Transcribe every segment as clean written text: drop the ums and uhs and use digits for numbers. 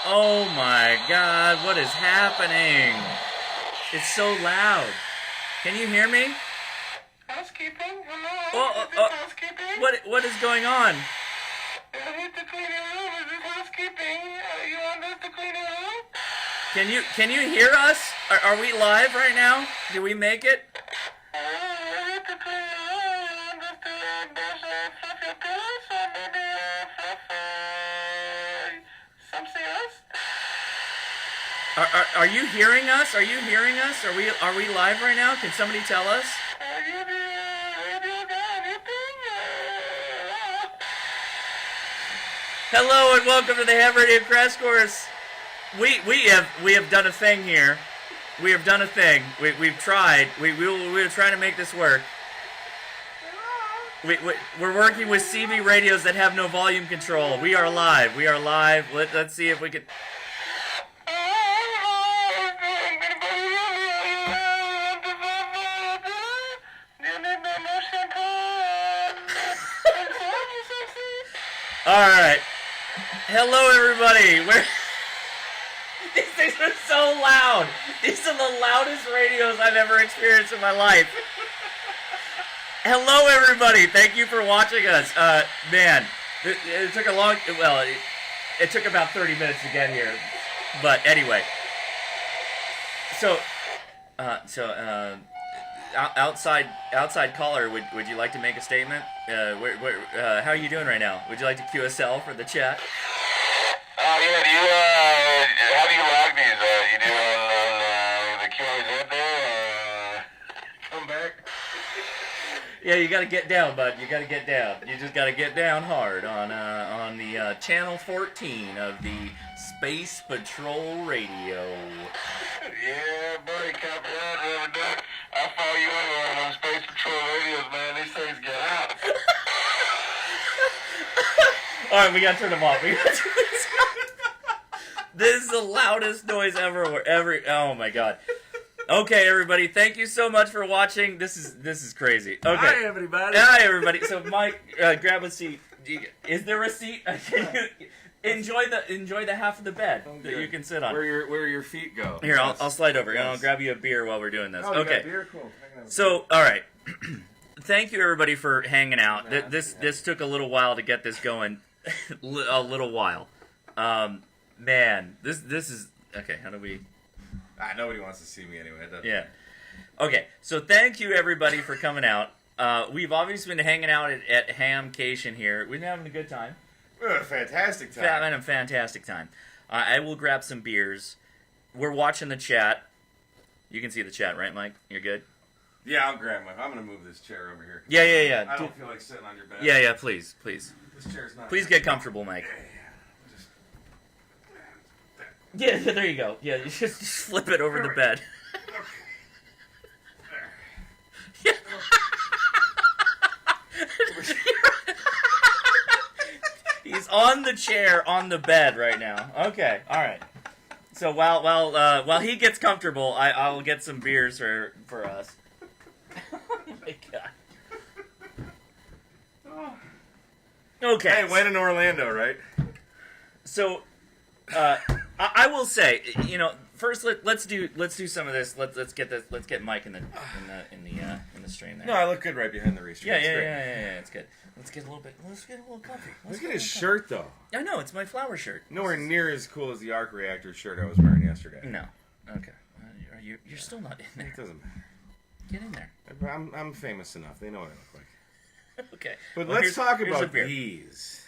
Oh my God, what is happening? It's so loud. Can you hear me? Housekeeping? Hello? Oh, Is this housekeeping? What is going on? I need to clean your room. Is this housekeeping? You want us to clean your room? Can you hear us? Are we live right now? Did we make it? I need to clean your room. You want us to brush fluff your pillows or maybe fluff something else? Are you hearing us? Are you hearing us? Are we live right now? Can somebody tell us? Are you the radio guy? Anything? Hello and welcome to the Ham Radio Crash Course. We have done a thing here. We have done a thing. We've tried. We're trying to make this work. We're working with CB radios that have no volume control. We are live. We are live. Let's see if we can. All right. Hello, everybody. These things are so loud. These are the loudest radios I've ever experienced in my life. Hello, everybody. Thank you for watching us. Man, it took a long. Well, it took about 30 minutes to get here, but anyway. So, outside caller, would you like to make a statement? How are you doing right now? Would you like to QSL for the chat? Yeah, do you, how do you log these? You do on the QRZ there, come back? Yeah, you gotta get down, bud. You gotta get down. You just gotta get down hard on the channel 14 of the Space Patrol Radio. Yeah, buddy, copy that. I follow you anywhere on those Space Patrol radios, man. These things get out. All right, we gotta turn them off. We gotta turn this off. This is the loudest noise ever. Oh my God. Okay, everybody. Thank you so much for watching. This is crazy. Okay. Hi, everybody. Hi, everybody. So, Mike, grab a seat. Is there a seat? Enjoy the half of the bed that you can sit on. Where your feet go. Here, I'll slide over. Yes. And I'll grab you a beer while we're doing this. Oh, okay. You got beer? Cool. So, all right. Thank you, everybody, for hanging out. This took a little while to get this going. A little while. Man, this is okay. How do we? Nobody wants to see me anyway. Yeah. Okay. So thank you, everybody, for coming out. We've obviously been hanging out at Hamcation here. We've been having a good time. A fantastic time. Having a fantastic time. I will grab some beers. We're watching the chat. You can see the chat, right, Mike? You're good? Yeah, I'll grab my. I'm gonna move this chair over here. Yeah. I don't feel like sitting on your bed. Yeah. Please. This chair's not. Please get comfortable, Mike. Yeah, there you go. Yeah, you just flip it over the bed. Yeah. He's on the chair on the bed right now. Okay, all right. So while he gets comfortable, I'll get some beers for us. Oh my God. Okay. Hey, went in Orlando, right? So, I will say, first let's do some of this. Let's get Mike in the stream there. No, I look good right behind the restream. Yeah, it's good. Let's get a little comfy. Look at his shirt, though. I know, it's my flower shirt. Nowhere near as cool as the arc reactor shirt I was wearing yesterday. No. Okay. You're still not in there. It doesn't matter. Get in there. I'm famous enough. They know what I look like. Okay. But well, let's talk here's about these.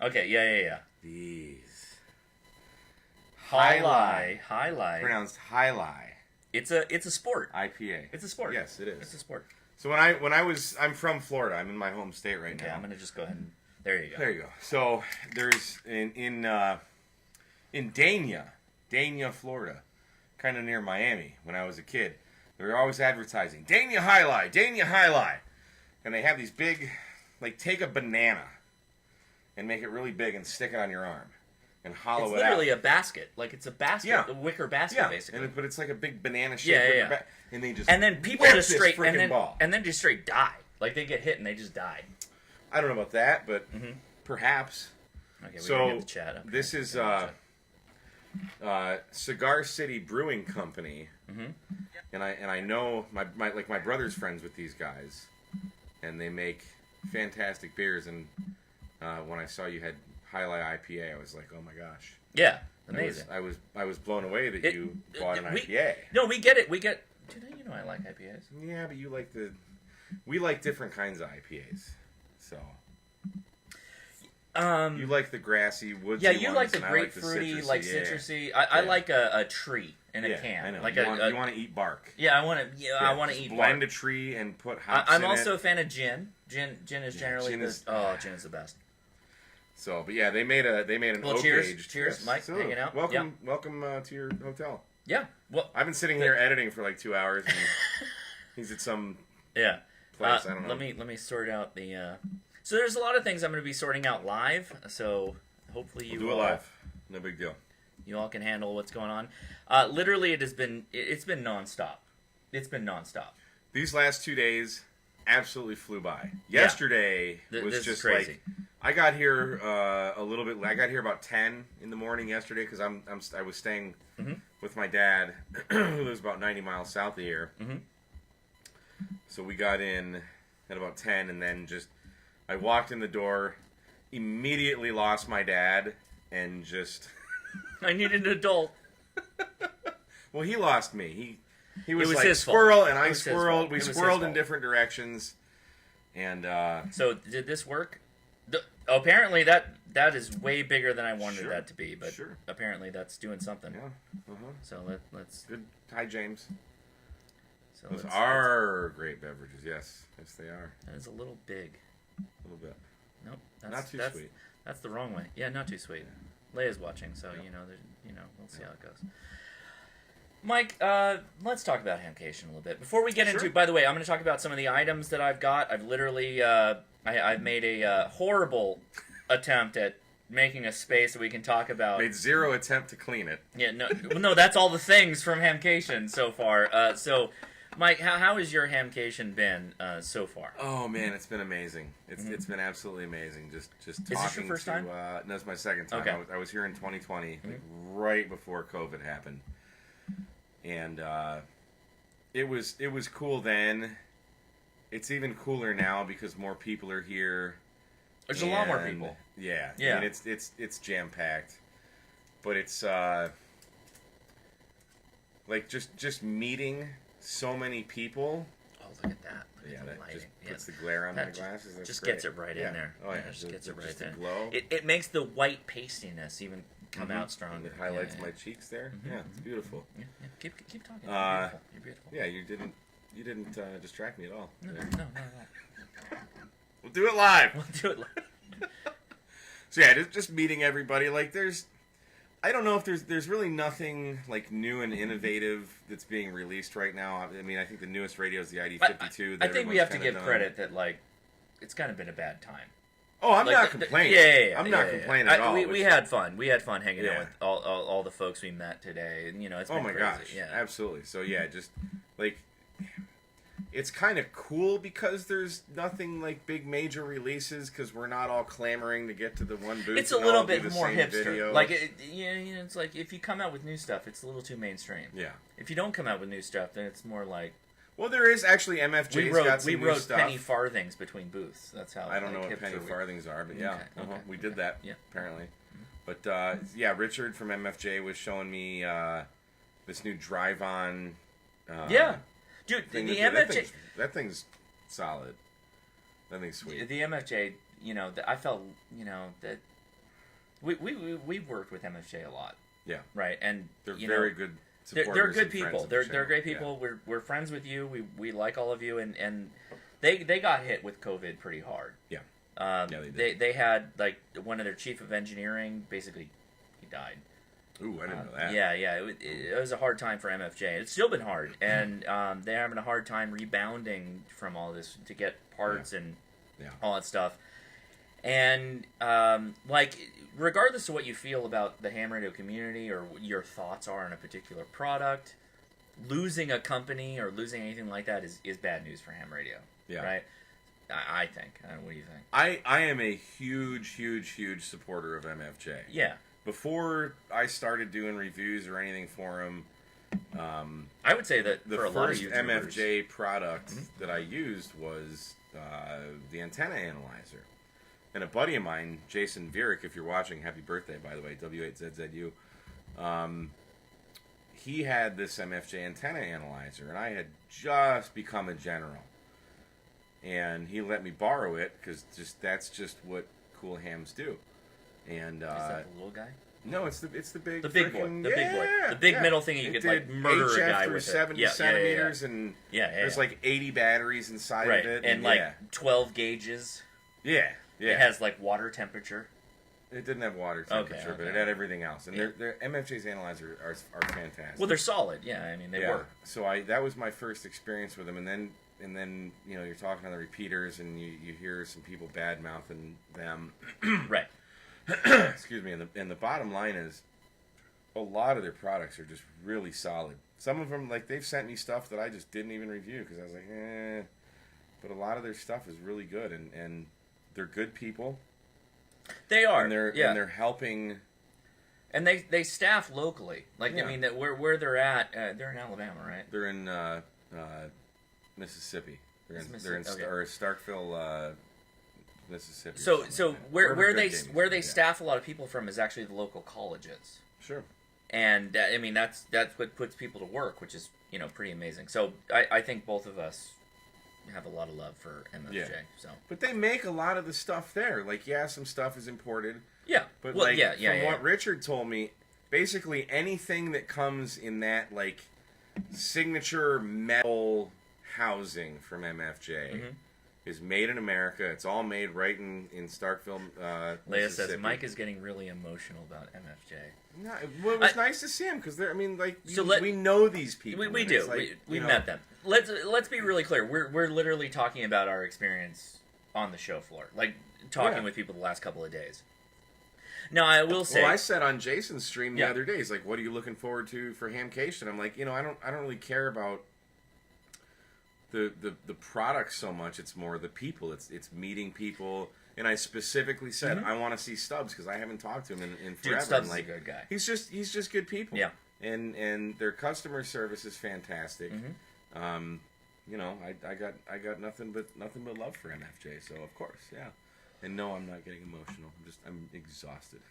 Okay, yeah. These. High-lie. Pronounced high-lie. It's a sport. IPA. It's a sport. Yes, it is. It's a sport. So I'm from Florida. I'm in my home state right now. Okay, I'm gonna just go ahead and there you go. There you go. So there's in Dania, Florida, kind of near Miami. When I was a kid, they were always advertising Dania High Lie, and they have these big, like take a banana and make it really big and stick it on your arm and hollow it out. It's literally a basket. Like it's a basket, a wicker basket, basically. But it's like a big banana shape. And they just and then people just straight ball. and then just straight die. Like they get hit and they just die. I don't know about that, but perhaps. Okay, we so get the chat up. This is Cigar City Brewing Company, and I know my brother's friends with these guys, and they make fantastic beers. And when I saw you had Highlight IPA, I was like, oh my gosh, Yeah, amazing. I was blown away that you bought an IPA. No, we get it. Dude, you know I like IPAs. Yeah, but we like different kinds of IPAs, so. You like the grassy, woodsy Yeah, you ones, like the and I grapefruity, like the citrusy. I like a tree in a Yeah, can. I know. Like you want to eat bark. Yeah, I want to. Yeah, I want to just eat. blend bark. a tree and put hops I'm in also it. a fan of gin. Gin is generally gin is- gin is the best. So, but yeah, they made an Well, oak cheers, aged. cheers, Mike, So, hanging out. Welcome to your hotel. Yeah. Well. I've been sitting here editing for like 2 hours, and he's at some Yeah. place. I don't know. Let me sort out the. So there's a lot of things I'm going to be sorting out live. So hopefully you We'll do it live. No big deal. You all can handle what's going on. Literally, it's been nonstop. It's been nonstop. These last 2 days absolutely flew by. Yesterday was this is just crazy. like I got here a little bit. I got here about 10 in the morning yesterday because I was staying with my dad, who lives about 90 miles south of here. So we got in at about 10, and then I walked in the door, immediately lost my dad, and just. I need an adult. Well, he lost me. He was, was like his fault. squirrel, and It I was his squirreled. fault. We It was his squirreled in fault. different directions, and So did this work? Apparently that is way bigger than I wanted Sure. that to be, but Sure. apparently that's doing something. yeah. So let's. Good. Hi, James. So Those let's, are great beverages. Yes, they are. That is a little big. A little bit. Nope. Not too that's, sweet. That's the wrong way. Yeah, not too sweet. Leia's watching, so Yep. we'll see how it goes. Mike, let's talk about Hamcation a little bit. Before we get Sure. into, by the way, I'm going to talk about some of the items that I've got. I've literally, I've made a horrible attempt at making a space that we can talk about. Made zero attempt to clean it. Yeah, no, that's all the things from Hamcation so far. So, Mike, how has your Hamcation been so far? Oh man, it's been amazing. It's been absolutely amazing. Just talking. Is this your first time? No, it's my second time. Okay. I was here in 2020, like right before COVID happened, and it was cool then. It's even cooler now because more people are here. There's a lot more people. Yeah. Yeah. I mean, it's jam packed, but it's like just meeting so many people. Oh, look at that. Look Yeah, at the that lighting. just Yeah. puts the glare on That my glasses. That's just great. gets it right Yeah. in there. Oh yeah, Just gets it right just the there. glow. It makes the white pastiness even come out stronger. It highlights Yeah, my cheeks there. Yeah, it's beautiful. yeah. Keep talking. You're beautiful. Yeah, you didn't distract me at all. No. We'll do it live. We'll do it. So yeah, just meeting everybody. Like I don't know if there's really nothing like new and innovative that's being released right now. I mean, I think the newest radio is the ID52. I think we have to give credit that it's kind of been a bad time. Oh, I'm Like, not complaining. Yeah. I'm not complaining at all. We had fun. We had fun hanging out Yeah. with all the folks we met today, and it's been Oh my crazy. gosh, Yeah. absolutely. So yeah, just like it's kind of cool because there's nothing like big major releases because we're not all clamoring to get to the one booth. It's a and little all do bit the more same hipster. video. Like it's like if you come out with new stuff, it's a little too mainstream. Yeah. If you don't come out with new stuff, then it's more like Well, there is actually MFJ's we got some new wrote stuff. penny farthings between booths. That's how I don't know like, what hipster penny we- farthings are, but yeah, Okay, we did that Yeah. apparently. But yeah, Richard from MFJ was showing me this new drive-on. Yeah, dude, thing the that- MFJ, that thing's solid. That thing's sweet. the MFJ, I felt, that we've worked with MFJ a lot. Yeah, Right, and they're you very know, good. They're supporters good and friends people. of the They're channel. great Yeah. people. We're friends with you. We like all of you, and they got hit with COVID pretty hard. Yeah. Yeah, they did. They had like one of their chief of engineering basically he died. Ooh, I didn't know that. Yeah, it was a hard time for MFJ. It's still been hard, and they're having a hard time rebounding from all this to get parts and all that stuff. And regardless of what you feel about the ham radio community or what your thoughts are on a particular product, losing a company or losing anything like that is bad news for ham radio. Yeah. Right. I think. What do you think? I am a huge supporter of MFJ. Yeah. before I started doing reviews or anything for them, I would say that the for a lot of first YouTubers, MFJ product that I used was the antenna analyzer. And a buddy of mine, Jason Vierick, if you're watching, happy birthday, by the way, W8ZZU, he had this MFJ antenna analyzer, and I had just become a general. And he let me borrow it, because that's just what cool hams do. And is that the little guy? no, it's the big The big boy. frickin'- The big boy. yeah, The big yeah. middle thing you It could did like murder a HF guy through with 70 it. centimeters, and Yeah, there's like 80 batteries inside right, of it, and like 12 gauges. yeah. It has like water temperature. It didn't have water temperature, but it had everything else. And their MFJ's analyzers are fantastic. Well, they're solid. Yeah, I mean they work. So that was my first experience with them, and then you know, you're talking on the repeaters, and you hear some people bad mouthing them. Right. Excuse me. And the bottom line is, a lot of their products are just really solid. Some of them, like, they've sent me stuff that I just didn't even review because I was like, eh. But a lot of their stuff is really good, and they're good people. They are. And they're helping. And they staff locally. Like, Yeah. I mean, that where they're at, they're in Alabama, right? They're in Mississippi. They're in Mississippi, okay. or Starkville, Mississippi. or So something so like that. where Wherever they Good Game is. where they Yeah. staff a lot of people from is actually the local colleges. Sure. And I mean that's what puts people to work, which is, you know, pretty amazing. So I think both of us have a lot of love for MFJ. Yeah. So But they make a lot of the stuff there. Like, yeah, some stuff is imported. yeah, But well, like, yeah, from what Richard told me, basically anything that comes in that like signature metal housing from MFJ is made in America. It's all made right in Starkville, Leah Mississippi. says Mike is getting really emotional about MFJ. No, well, it was nice to see him because I mean, like, So we know these people. We and do. it's like, We you know, met them. Let's be really clear. We're literally talking about our experience on the show floor, like talking with people the last couple of days. Now I will say, Well, I said on Jason's stream the Yeah. other day, he's like, "What are you looking forward to for Hamcation?" I'm like, you know, I don't really care about the product so much. It's more the people. It's meeting people. And I specifically said I want to see Stubbs because I haven't talked to him in forever. dude, Stubbs and, like, is a good guy. He's just good people. Yeah. And their customer service is fantastic. You know, I got nothing but love for MFJ. So of course, yeah. And no, I'm not getting emotional. I'm exhausted.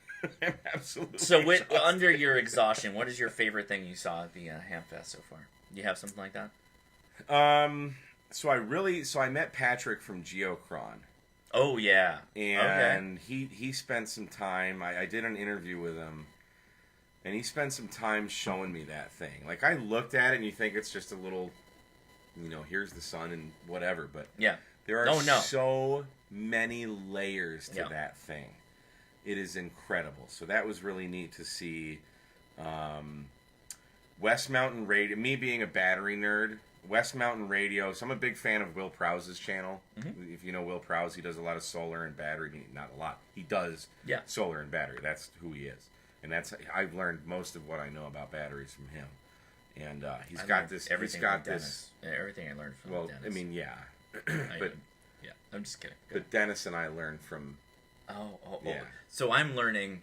I'm absolutely. So exhausted. under your exhaustion, what is your favorite thing you saw at the Hamfest so far? Do you have something like that? So I met Patrick from Geocron. Oh yeah. And he spent some time. I did an interview with him, and he spent some time showing me that thing. Like, I looked at it, and you think it's just a little, you know, here's the sun and whatever. But Yeah. there are Oh, no. so many layers to Yeah. that thing. It is incredible. So that was really neat to see. West Mountain Radio. Me being a battery nerd. West Mountain Radio. So I'm a big fan of Will Prowse's channel. If you know Will Prowse, he does a lot of solar and battery. Not a lot. He does solar and battery. That's who he is. And I've learned most of what I know about batteries from him. And he's got this. Everything He's got from this. Dennis. Everything I learned from Well, Dennis. I mean, yeah. but yeah, I'm just kidding. Go but Dennis and I learned from. Oh. Yeah. So I'm learning.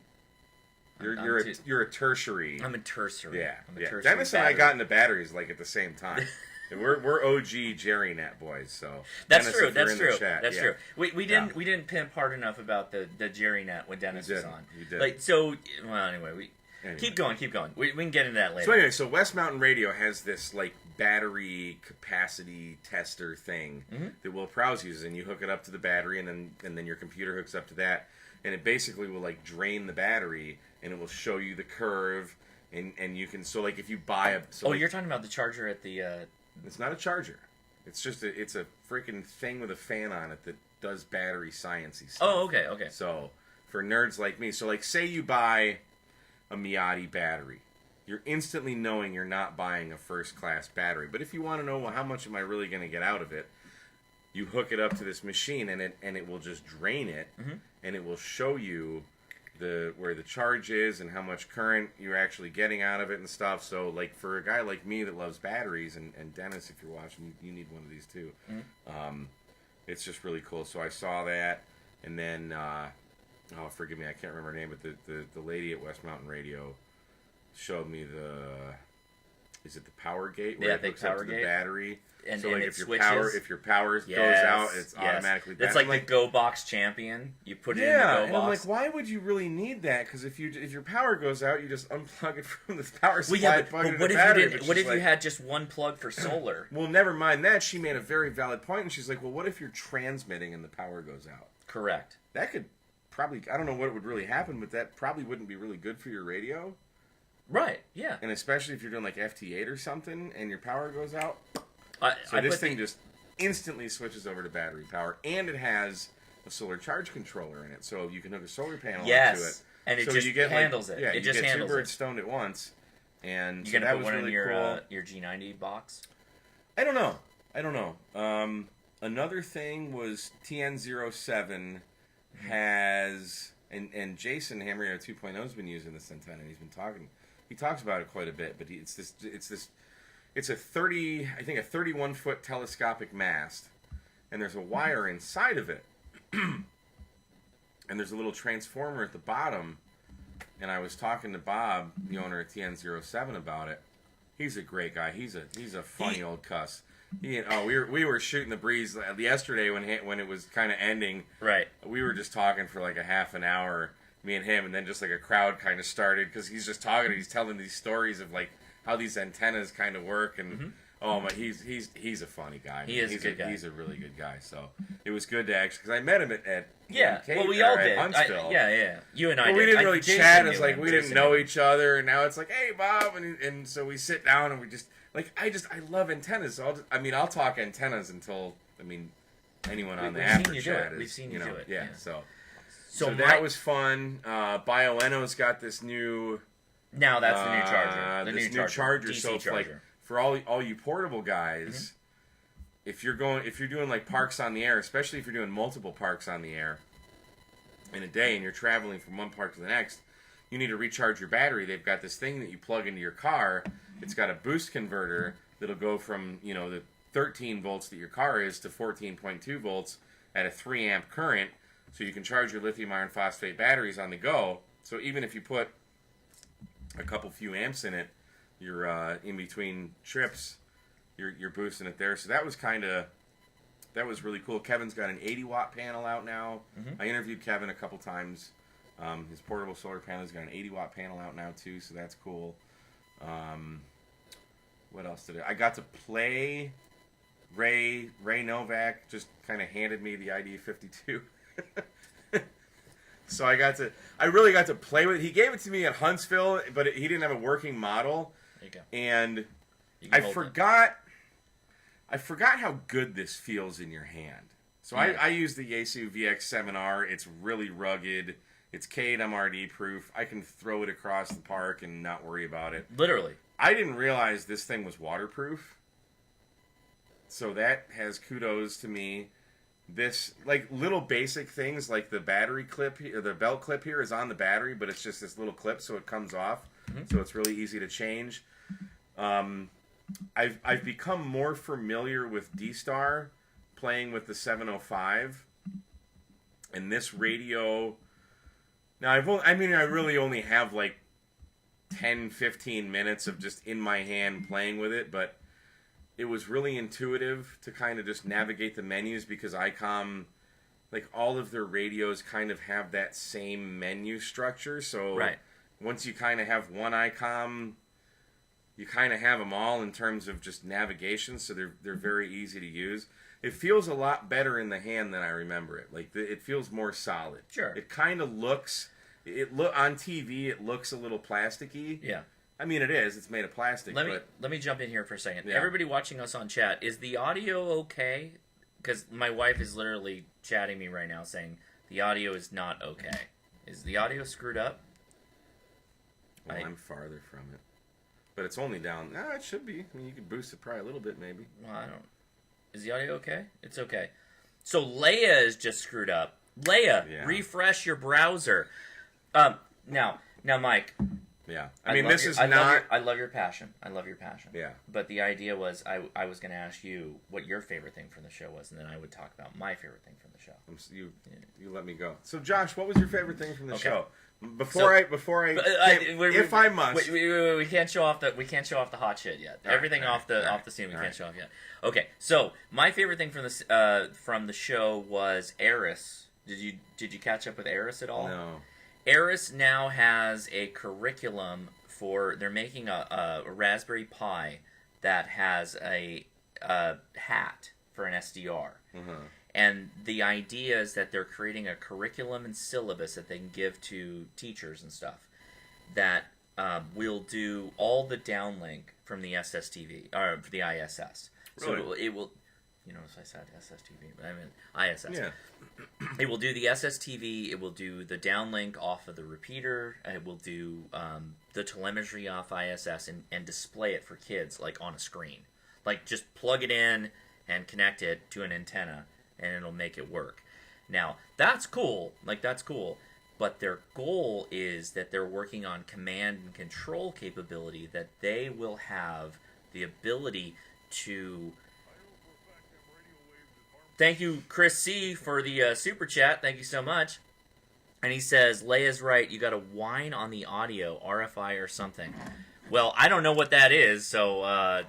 You're a tertiary. I'm a tertiary. Yeah, I'm a yeah. tertiary Dennis and I battery. got into batteries like at the same time. we're OG Jerry Net boys, so That's Dennis, true. if you're That's in the true. chat, That's yeah. true. We didn't pimp hard enough about the Jerry Net when Dennis You was did. on. You did. Like so. Well, anyway, Anyway. keep going. We can get into that later. So anyway, so West Mountain Radio has this like battery capacity tester thing that Will Prowse uses, and you hook it up to the battery, and then your computer hooks up to that, and it basically will like drain the battery, and it will show you the curve, and you can like if you buy a You're talking about the charger at the. It's not a charger. It's just it's a freaking thing with a fan on it that does battery sciencey stuff. Oh, okay. So for nerds like me, so like say you buy a Miati battery, you're instantly knowing you're not buying a first class battery. But if you want to know, well, how much am I really going to get out of it, you hook it up to this machine, and it will just drain it, and it will show you where the charge is and how much current you're actually getting out of it and stuff. So like for a guy like me that loves batteries, and Dennis, if you're watching, you need one of these too. It's just really cool. So I saw that, and then oh, forgive me, I can't remember her name, but the lady at West Mountain Radio showed me is it the power gate where it hooks up to the battery? And, so and like it if switches. your power goes out, it's automatically. It's like the Go Box Champion. You put it in the Go Box. And I'm like, why would you really need that? Because if your power goes out, you just unplug it from the power supply. Well, yeah, plug it in what the if battery. you didn't? What if you had just one plug for solar? Well, never mind that. She made a very valid point, and she's like, well, what if you're transmitting and the power goes out? Correct. That could probably, I don't know what would really happen, but that probably wouldn't be really good for your radio. Right, yeah. And especially if you're doing like FT8 or something and your power goes out. So this thing just instantly switches over to battery power, and it has a solar charge controller in it, so you can hook a solar panel onto it. And it so just you get handles it. Yeah, it you just get handles two birds it. stoned at once. And You so gonna that put was one really in cool. your G90 box? I don't know. Another thing was TN07 has, and Jason Hamrier 2.0 has been using this antenna, and he talks about it quite a bit, but it's a 31-foot telescopic mast, and there's a wire inside of it, and there's a little transformer at the bottom, and I was talking to Bob, the owner of TN07, about it. He's a great guy. He's a funny old cuss. We were shooting the breeze yesterday when it was kind of ending. Right. We were just talking for like a half an hour, me and him, and then just like a crowd kind of started because he's just talking and he's telling these stories of like how these antennas kind of work, and oh my, he's a funny guy. He is a good guy. He's a really good guy. So it was good to actually, because I met him at well, we all did. Huntsville. You and I did. We didn't really chat. It's like we didn't know him. each other, and now it's like, hey, Bob, and so we sit down and we just like I love antennas. So I'll talk antennas until anyone on the after chat is. We've seen you do it. Yeah. So that was fun. Bioenno's got this new. Now that's the new charger. This new charger. DC So it's charger. like for all you portable guys, if you're doing like parks on the air, especially if you're doing multiple parks on the air in a day and you're traveling from one park to the next, you need to recharge your battery. They've got this thing that you plug into your car. It's got a boost converter that'll go from the 13 volts that your car is to 14.2 volts at a 3 amp current, so you can charge your lithium iron phosphate batteries on the go. So even if you put a few amps in it, you're in between trips, you're boosting it there. So that was really cool. Kevin's got an 80-watt panel out now. I interviewed Kevin a couple times. His portable solar panel's got an 80-watt panel out now too, so that's cool. What else did I got to play? Ray Novak just kind of handed me the ID52. So I really got to play with it. He gave it to me at Huntsville, but he didn't have a working model. There you go. And I forgot how good this feels in your hand. So I use the Yaesu VX7R. It's really rugged. It's K8 MRD proof. I can throw it across the park and not worry about it. Literally. I didn't realize this thing was waterproof. So that has kudos to me. This, like, little basic things, like the battery clip here, or the belt clip here is on the battery, but it's just this little clip, so it comes off. So it's really easy to change. I've become more familiar with D-Star playing with the 705. And this radio... Now, I really only have, like, 10, 15 minutes of just in my hand playing with it, but it was really intuitive to kind of just navigate the menus because ICOM, like all of their radios kind of have that same menu structure. So once you kind of have one ICOM, you kind of have them all in terms of just navigation. So they're very easy to use. It feels a lot better in the hand than I remember it. Like it feels more solid. Sure. It kind of looks, on TV, it looks a little plasticky. Yeah. I mean, it is. It's made of plastic. Let me jump in here for a second. Yeah. Everybody watching us on chat, is the audio okay? Because my wife is literally chatting me right now saying the audio is not okay. Is the audio screwed up? Well, I'm farther from it. But it's only down. No, it should be. I mean, you could boost it probably a little bit, maybe. Well, I don't... Is the audio okay? It's okay. So Leia is just screwed up. Leia, refresh your browser. Now, Mike... Yeah. I mean, this is not... I love your passion. I love your passion. Yeah. But the idea was I was going to ask you what your favorite thing from the show was, and then I would talk about my favorite thing from the show. You let me go. So, Josh, what was your favorite thing from the show? If I must, we can't show off the hot shit yet. Everything off the scene we can't show off yet. Okay, so my favorite thing from the show was Eris. Did you catch up with Eris at all? No. Eris now has a curriculum they're making a Raspberry Pi that has a hat for an SDR. Mm-hmm. And the idea is that they're creating a curriculum and syllabus that they can give to teachers and stuff that will do all the downlink from the SSTV, or the ISS. Really? So it will you notice I said SSTV, but I mean ISS. Yeah. It will do the SSTV, it will do the downlink off of the repeater, and it will do the telemetry off ISS and display it for kids, like on a screen. Like, just plug it in and connect it to an antenna, and it'll make it work. Now, that's cool. Like, that's cool. But their goal is that they're working on command and control capability, that they will have the ability to... Thank you, Chris C., for the super chat. Thank you so much. And he says, Leia's right. You got to whine on the audio, RFI or something. Well, I don't know what that is, so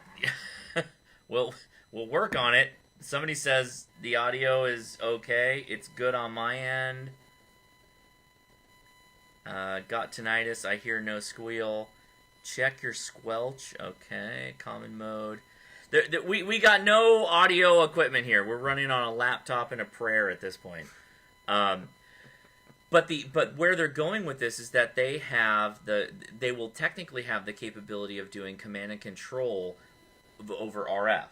we'll work on it. Somebody says the audio is okay. It's good on my end. Got tinnitus. I hear no squeal. Check your squelch. Okay, common mode. We got no audio equipment here. We're running on a laptop and a prayer at this point. But where they're going with this is that they will technically have the capability of doing command and control over RF.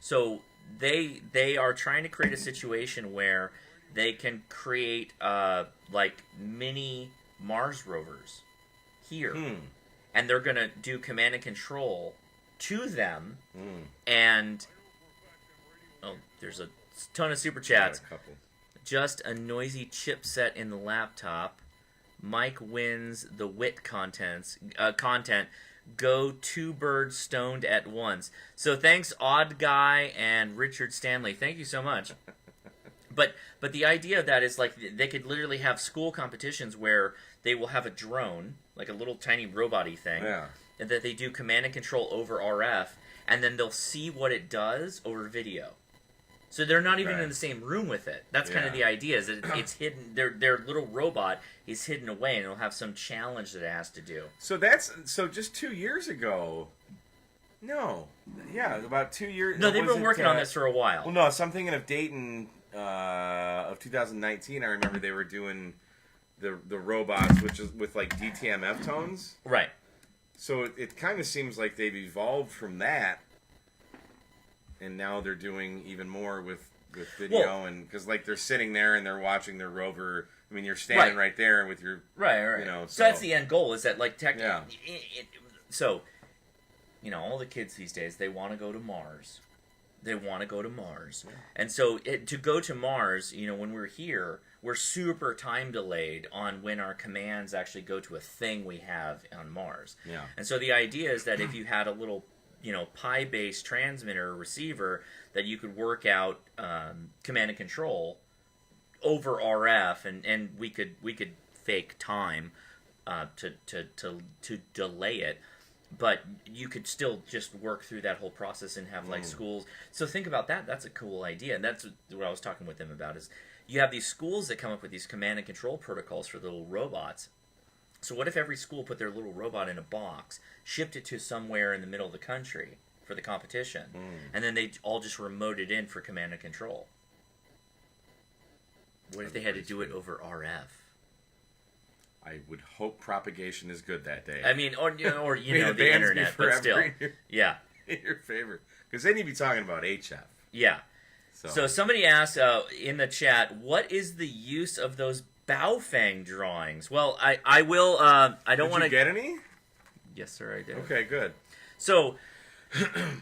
So they are trying to create a situation where they can create like mini Mars rovers here, and they're gonna do command and control to them. And there's a ton of super chats. Just a noisy chipset in the laptop. Mike wins the wit content. Go two birds stoned at once. So thanks, Odd Guy and Richard Stanley. Thank you so much. But the idea of that is, like, they could literally have school competitions where they will have a drone, like a little tiny robot-y thing, and that they do command and control over RF, and then they'll see what it does over video. So they're not even in the same room with it. That's kind of the idea, is that it's hidden. Their little robot is hidden away, and it'll have some challenge that it has to do. So just 2 years ago. No. Yeah, about 2 years. No, they've been working on this for a while. Well, no, so I'm thinking of Dayton of 2019. I remember they were doing the robots, which is with like DTMF tones. Right. So it kind of seems like they've evolved from that. And now they're doing even more with video, and because like they're sitting there and they're watching their rover. I mean, you're standing right there with your right. You know, so that's the end goal. Is that like so, you know, all the kids these days, they want to go to Mars. And so to go to Mars, you know, when we're here, we're super time delayed on when our commands actually go to a thing we have on Mars. Yeah. And so the idea is that if you had a little, you know, Pi-based transmitter or receiver, that you could work out command and control over RF, and we could fake time to delay it, but you could still just work through that whole process and have like schools. So think about that. That's a cool idea, and that's what I was talking with them about. Is you have these schools that come up with these command and control protocols for little robots. So what if every school put their little robot in a box, shipped it to somewhere in the middle of the country for the competition, and then they all just remote it in for command and control? What if they had to do it over RF? I would hope propagation is good that day. I mean, or you know, the internet, but still, yeah, in your favor, because then you'd be talking about HF. Yeah. So somebody asked in the chat, what is the use of those Baofeng drawings? Well, I will. I don't want to get any. Yes, sir, I did. Okay, good. So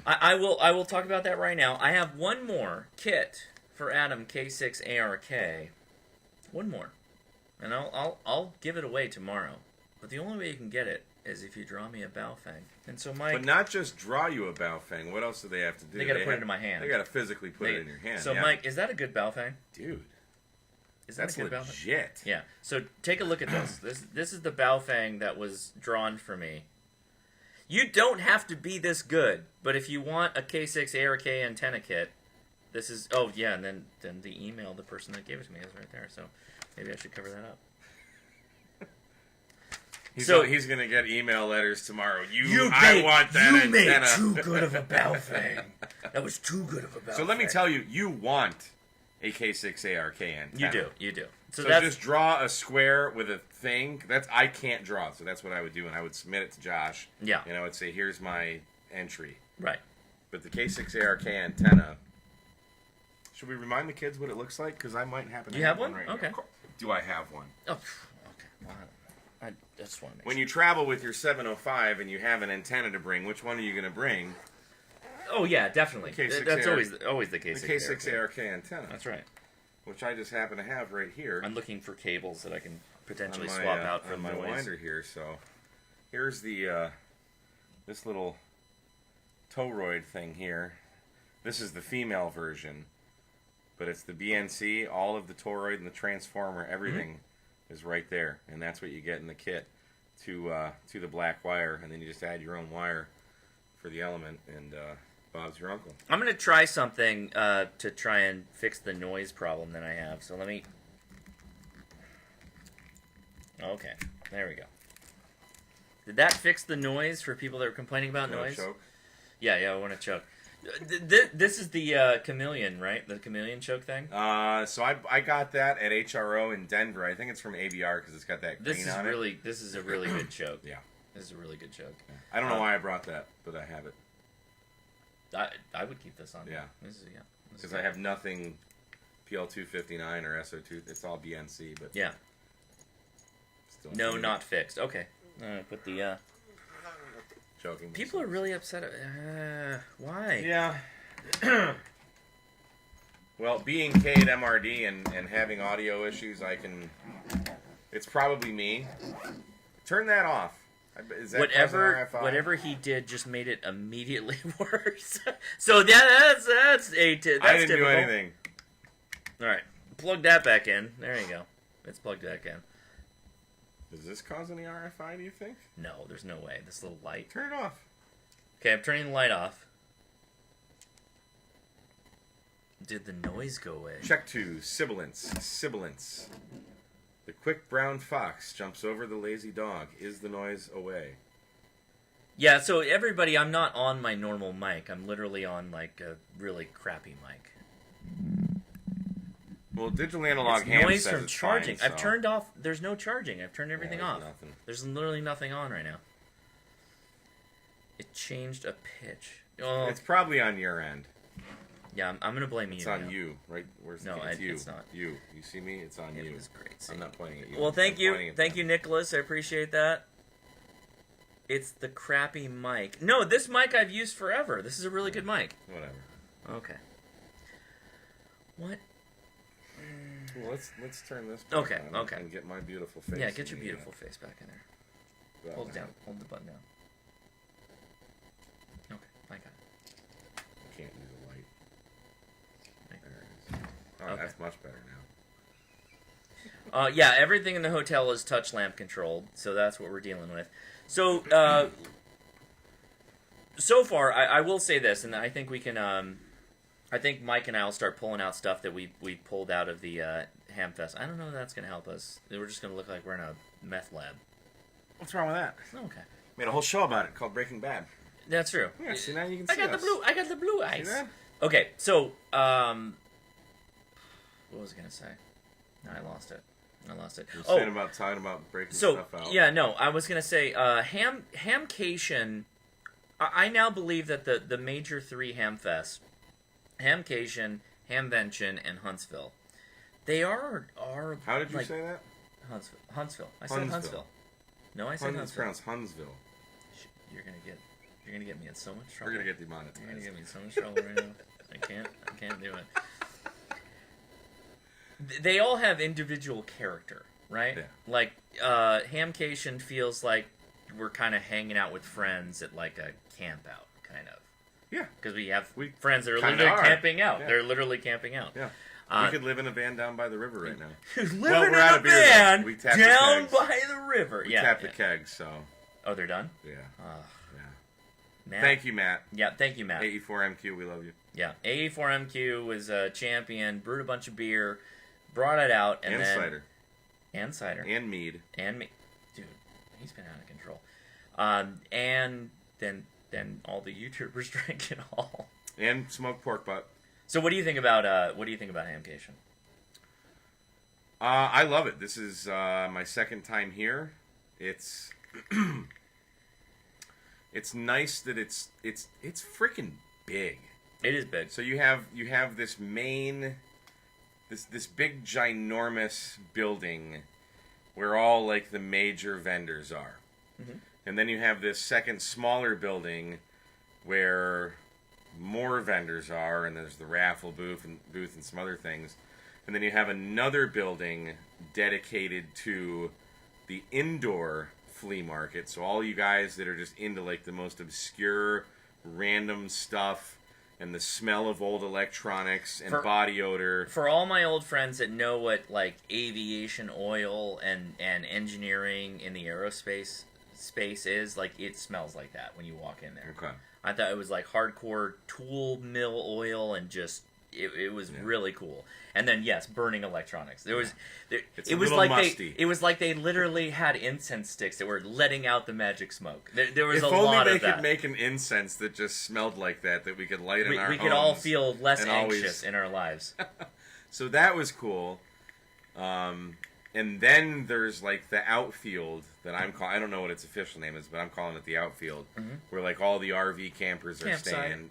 I will talk about that right now. I have one more kit for Adam K6ARK. One more, and I'll give it away tomorrow. But the only way you can get it is if you draw me a Baofeng. And so Mike... But not just draw you a Baofeng. What else do they have to do? They got to put it in my hand. They got to physically put it in your hand. So, yeah. Mike, is that a good Baofeng? Dude. That's legit. Baofeng? Yeah. So take a look at this. This is the Baofeng that was drawn for me. You don't have to be this good, but if you want a K6 ARK antenna kit, this is... Oh, yeah, and then the email, the person that gave it to me is right there, so maybe I should cover that up. He's going to get email letters tomorrow. I want that antenna. You made too good of a Baofeng. That was too good of a Baofeng. So let me tell you, you want a K6 ARK antenna. You do. So just draw a square with a thing. I can't draw, so that's what I would do, and I would submit it to Josh. Yeah. And I would say, here's my entry. Right. But the K6 ARK antenna... Should we remind the kids what it looks like? Because I might happen to have one? right Okay. here. Do I have one? Oh, okay. Well, I just want to make When you travel with your 705 and you have an antenna to bring, which one are you going to bring? Oh, yeah, definitely. That's always the K6 The K6 ARK antenna. That's right. Which I just happen to have right here. I'm looking for cables that I can potentially swap out from my noise. winder here. So here's the this little toroid thing here. This is the female version, but it's the BNC. All of the toroid and the transformer, everything is right there, and that's what you get in the kit to the black wire, and then you just add your own wire for the element, and Bob's your uncle. I'm going to try something to try and fix the noise problem that I have. So let me... Okay, there we go. Did that fix the noise for people that were complaining about noise? Choke? Yeah, I want to choke. This is the chameleon, right? The chameleon choke thing? So I got that at HRO in Denver. I think it's from ABR because it's got that green on it. This is a really good choke. Yeah. This is a really good choke. Yeah. I don't know why I brought that, but I have it. I would keep this on. Yeah. Because I have nothing PL259 or SO2. It's all BNC, but yeah. Still no, not fixed. Okay. Put the joking. People are really upset. Why? Yeah. Well, being K at MRD and having audio issues, it's probably me. Turn that off. Is that whatever he did just made it immediately worse. So that's I didn't do anything. All right, plug that back in. There you go. It's plugged back in. Does this cause any RFI, do you think? No, there's no way. This little light. Turn it off. Okay, I'm turning the light off. Did the noise go away? Check 2. Sibilance. The quick brown fox jumps over the lazy dog. Is the noise away? Yeah, so everybody, I'm not on my normal mic. I'm literally on, like, a really crappy mic. Well, digital analog ham noise says from it's charging. fine, so. I've turned off. There's no charging. I've turned everything off. Nothing. There's literally nothing on right now. It changed a pitch. Oh, it's probably on your end. Yeah, I'm gonna blame you. It's on you, right? It's you. It's not. You see me? It's on you. It was great. I'm not pointing at you. Well, thank you, Nicholas. I appreciate that. It's the crappy mic. No, this mic I've used forever. This is a really good mic. Whatever. Okay. What? Well, let's turn this back on Okay. and get my beautiful face. Yeah, get your beautiful face back in there. Hold it down. Hold the button down. Okay, I got it. I can't use a light. There it is. Oh, Okay. That's much better now. now. Yeah, everything in the hotel is touch lamp controlled, so that's what we're dealing with. So, so far, I will say this, and I think we can, I think Mike and I will start pulling out stuff that we pulled out of the Hamfest. I don't know if that's going to help us. We're just going to look like we're in a meth lab. What's wrong with that? Okay. Made a whole show about it called Breaking Bad. That's true. Yeah, see now you can see I got the blue eyes. See that? Okay, so, what was I going to say? No, I lost it. You're saying about talking about breaking stuff out. Yeah, no, I was going to say, Hamcation, I now believe that the major three Hamfests, Hamcation, Hamvention, and Huntsville, they are How did you say that? Huntsville. I said Huntsville. No, I said Huntsville. It's pronounced Huntsville. You're gonna get me in so much trouble. We're gonna get demonetized. You're gonna get me in so much trouble right now. I can't do it. They all have individual character. right? Yeah. Like, Hamcation feels like we're kind of hanging out with friends at like a camp out, kind of. Yeah. Because we have We friends that are kinda literally are. camping out. Yeah. They're literally camping out. Yeah. Uh, We could live in a van down by the river right now. living Well, in we're out a of beer, though. van We tapped the down kegs. by the river. We yeah. tapped the yeah. kegs, so Oh, they're done? yeah. Oh, Yeah. Matt? Thank you, Matt. Yeah, thank you, Matt. AE4MQ, we love you. Yeah, AE4MQ was a champion, brewed a bunch of beer, brought it out, and then... cider. And cider. And mead. And me. Dude, he's been out of control. And then all the YouTubers drank it all. And smoked pork butt. So what do you think about Hamcation? I love it. This is my second time here. It's it's nice that it's freaking big. It is big. So you have this main this big ginormous building where all like the major vendors are. Mm-hmm. And then you have this second smaller building where more vendors are, and there's the raffle booth and some other things. And then you have another building dedicated to the indoor flea market. So all you guys that are just into like the most obscure, random stuff and the smell of old electronics and body odor. For all my old friends that know what like aviation oil and engineering in the aerospace space is, like it smells like that when you walk in there. Okay. I thought it was like hardcore tool mill oil and just it was really cool. And then yes, burning electronics. It was like musty. it was like they literally had incense sticks that were letting out the magic smoke. There was if a only lot they of that. Could make an incense that just smelled like that we could light in our homes. We could all feel less and anxious in our lives. So that was cool. And then there's like the outfield that I'm calling. I don't know what its official name is, but I'm calling it the outfield, where like all the RV campers are Campsite. staying.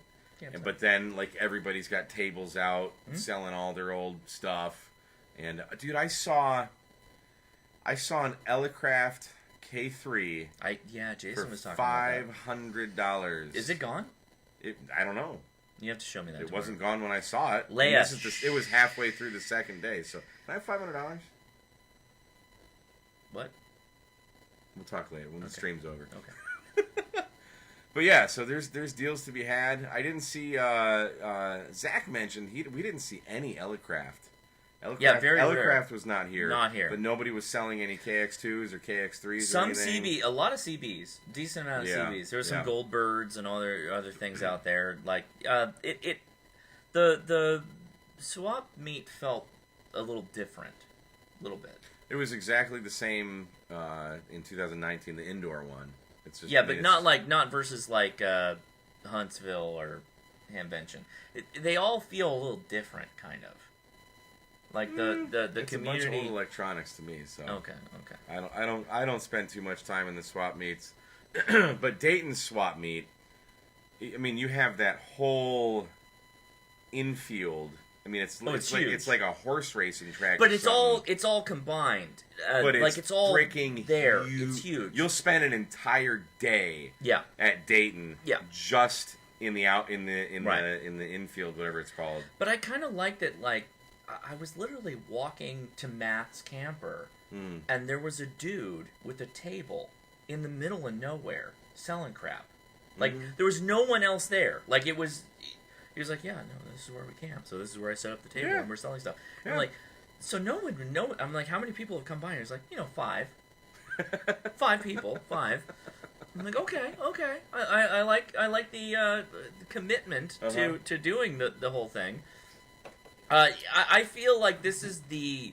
But then like everybody's got tables out selling all their old stuff. And dude, I saw an Elecraft K3. Jason for was talking about $500. that. Is it gone? I don't know. You have to show me that. It tomorrow. wasn't gone when I saw it. Leia. It was halfway through the second day. So can I have $500? What? We'll talk later when the stream's over. Okay. But yeah, so there's deals to be had. I didn't see Zach mentioned we didn't see any Elecraft. Very rare. Elecraft was not here. Not here. But nobody was selling any KX2s or KX3s. Some or anything. CB, a lot of CBs, decent amount of CBs. There were some Goldbirds and other things out there. Like the swap meet felt a little different, a little bit. It was exactly the same in 2019, the indoor one. It's just, but not versus like Huntsville or Hamvention. They all feel a little different, kind of. Like the it's community. a bunch of old electronics to me. So Okay. I don't spend too much time in the swap meets, but Dayton's swap meet. I mean, you have that whole infield. I mean, it's like a horse racing track. But it's all combined. But like it's all freaking there. huge. It's huge. You'll spend an entire day. Yeah. At Dayton. Yeah. Just in the infield, whatever it's called. But I kind of liked it. Like I was literally walking to Matt's camper, and there was a dude with a table in the middle of nowhere selling crap. Like there was no one else there. Like it was. He was like, yeah, no, this is where we camp. So this is where I set up the table and we're selling stuff. Yeah. I'm like, so no one would know. I'm like, how many people have come by? And he was like, 5. 5 people. 5. I'm like, okay. I like the commitment to doing the whole thing. I feel like this is the...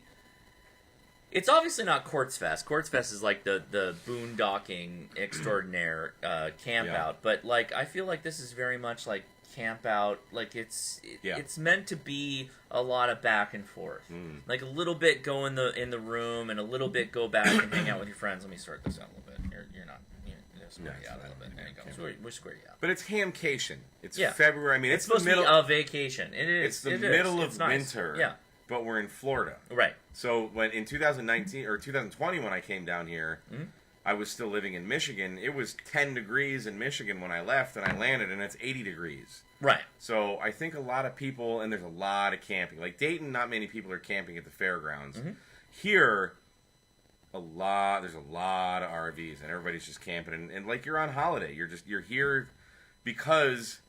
It's obviously not Quartz Fest. Quartz Fest is like the boondocking extraordinaire camp out. But like, I feel like this is very much like camp out. Like it's meant to be a lot of back and forth. Like a little bit go in the room and a little bit go back and hang out with your friends. Let me sort this out a little bit. You're not square you out a little bit. There you go. We'll square you out. But it's Hamcation. It's February. I mean, it's supposed the middle to be a vacation. It is. It's the middle of nice. winter. Yeah. But we're in Florida. Right. So when in 2019 or 2020 when I came down here, I was still living in Michigan. It was 10 degrees in Michigan when I left, and I landed, and it's 80 degrees. Right. So I think a lot of people, and there's a lot of camping. Like Dayton, not many people are camping at the fairgrounds. Here, there's a lot of RVs, and everybody's just camping, and like you're on holiday. You're here because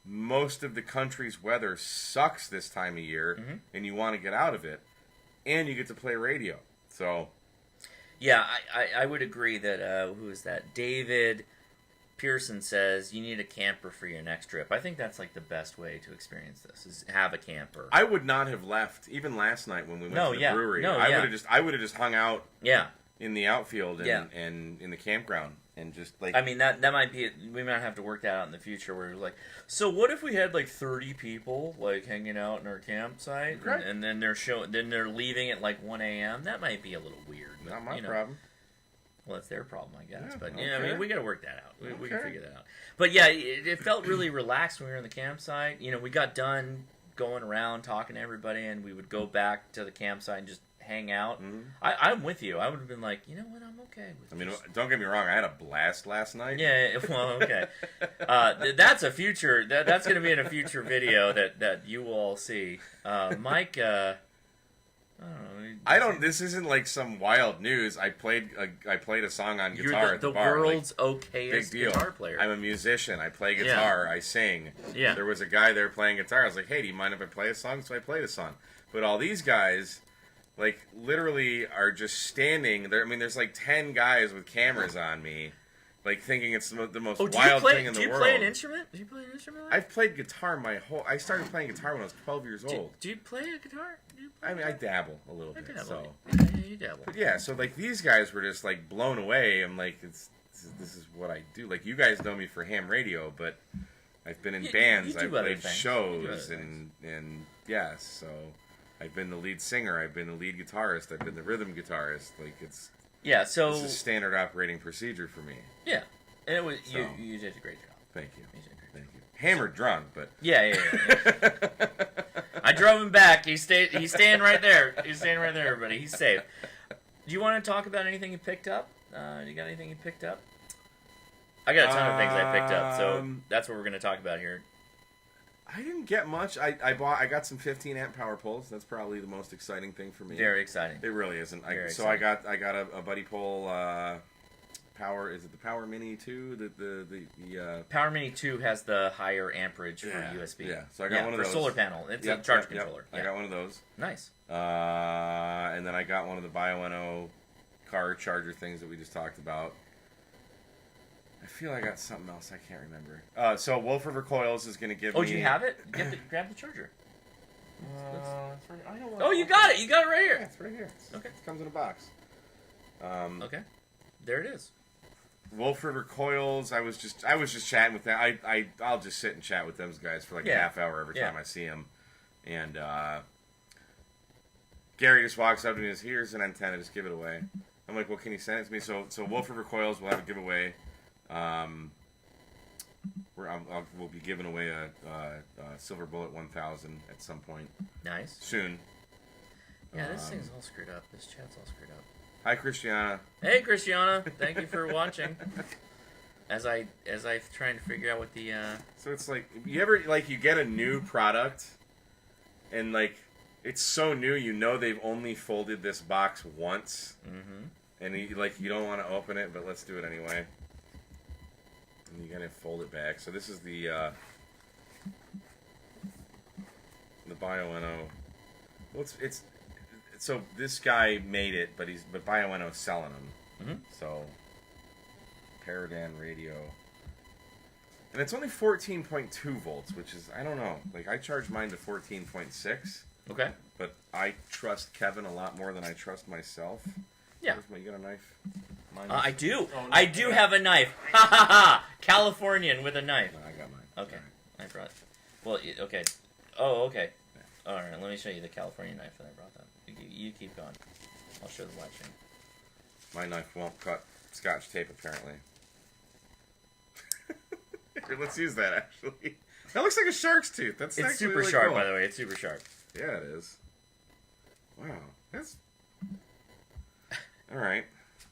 most of the country's weather sucks this time of year, and you want to get out of it, and you get to play radio. So, yeah, I would agree that who is that? David Pearson says you need a camper for your next trip. I think that's like the best way to experience this is have a camper. I would not have left even last night when we went to the brewery. I would have just hung out. Yeah. In the outfield and in the campground and just like. I mean that might be we might have to work that out in the future where we're like, so what if we had like 30 people like hanging out in our campsite and then they're leaving at like 1 a.m. That might be a little weird. But, not my problem. Well, it's their problem, I guess. Yeah, but okay. I mean, we got to work that out. We can figure that out. But yeah, it felt really relaxed when we were in the campsite. You know, we got done going around talking to everybody, and we would go back to the campsite and just hang out. I'm with you. I would have been like, you know what, I'm okay with. I mean, don't get me wrong. I had a blast last night. Yeah. Well, okay. That's a future. That's going to be in a future video that you will all see. Mike. I don't know. This isn't like some wild news. I played a song on guitar You're at the bar. The world's okayest big deal. guitar player. I'm a musician. I play guitar. I sing. Yeah. There was a guy there playing guitar. I was like, hey, do you mind if I play a song? So I played a song. But all these guys, like, literally are just standing there. I mean, there's like 10 guys with cameras on me, like, thinking it's the most wild thing in the world. Do you play an instrument? I've played guitar I started playing guitar when I was 12 years old. Do you play a guitar? I mean, I dabble a little bit. So. Yeah, you dabble. But yeah, so like these guys were just like blown away. I'm like, this is what I do. Like you guys know me for ham radio, but I've been in bands, I've played shows, and yes, so I've been the lead singer, I've been the lead guitarist, I've been the rhythm guitarist. Like it's so this is standard operating procedure for me. Yeah, and it was you did a great job. Thank you. Hammered drunk, but yeah. I drove him back. He's staying right there. He's staying right there, everybody. He's safe. Do you want to talk about anything you picked up? You got anything you picked up? I got a ton of things I picked up, so that's what we're going to talk about here. I didn't get much. I got some 15 amp power poles. That's probably the most exciting thing for me. Very exciting. It really isn't. Very I got a buddy pole. Power, is it the Power Mini 2? The Power Mini 2 has the higher amperage for USB. Yeah, so I got one of those. For solar panel. It's a charge controller. I got one of those. Nice. And then I got one of the Bioenno car charger things that we just talked about. I feel I got something else I can't remember. So Wolf River Coils is going to give me... Oh, do you have it? Grab the charger. It's right, oh, you got it! You got it right here! Yeah, it's right here. Okay. It comes in a box. Okay. There it is. Wolf River Coils. I was just chatting with them. I'll just sit and chat with those guys for like a half hour every time I see them. And Gary just walks up to me and says, "Here's an antenna. Just give it away." I'm like, "Well, can you send it to me?" So Wolf River Coils will have a giveaway. We'll be giving away a Silver Bullet 1000 at some point. Nice. Soon. Yeah, this thing's all screwed up. This chat's all screwed up. Hi, Christiana. Hey, Christiana. Thank you for watching. As I trying to figure out what the So it's like you ever you get a new product, and like it's so new, you know they've only folded this box once, and you don't want to open it, but let's do it anyway. And you gotta fold it back. So this is the Bioenno. Well, it's so this guy made it, but Bioenno's selling them. So Paradan radio, and it's only 14.2 volts, which is I don't know. Like I charge mine to 14.6. Okay. But I trust Kevin a lot more than I trust myself. Yeah. You got a knife? I do. Oh, no, I do have a knife. Ha ha ha! Californian with a knife. No, I got mine. Okay. Right. I brought. Well, okay. Oh, okay. All right. Let me show you the California knife that I brought. Then you keep going. I'll show the live stream. My knife won't cut Scotch tape, apparently. Here, let's use that. Actually, that looks like a shark's tooth. It's super really sharp, cool. by the way. It's super sharp. Yeah, it is. Wow, that's all right.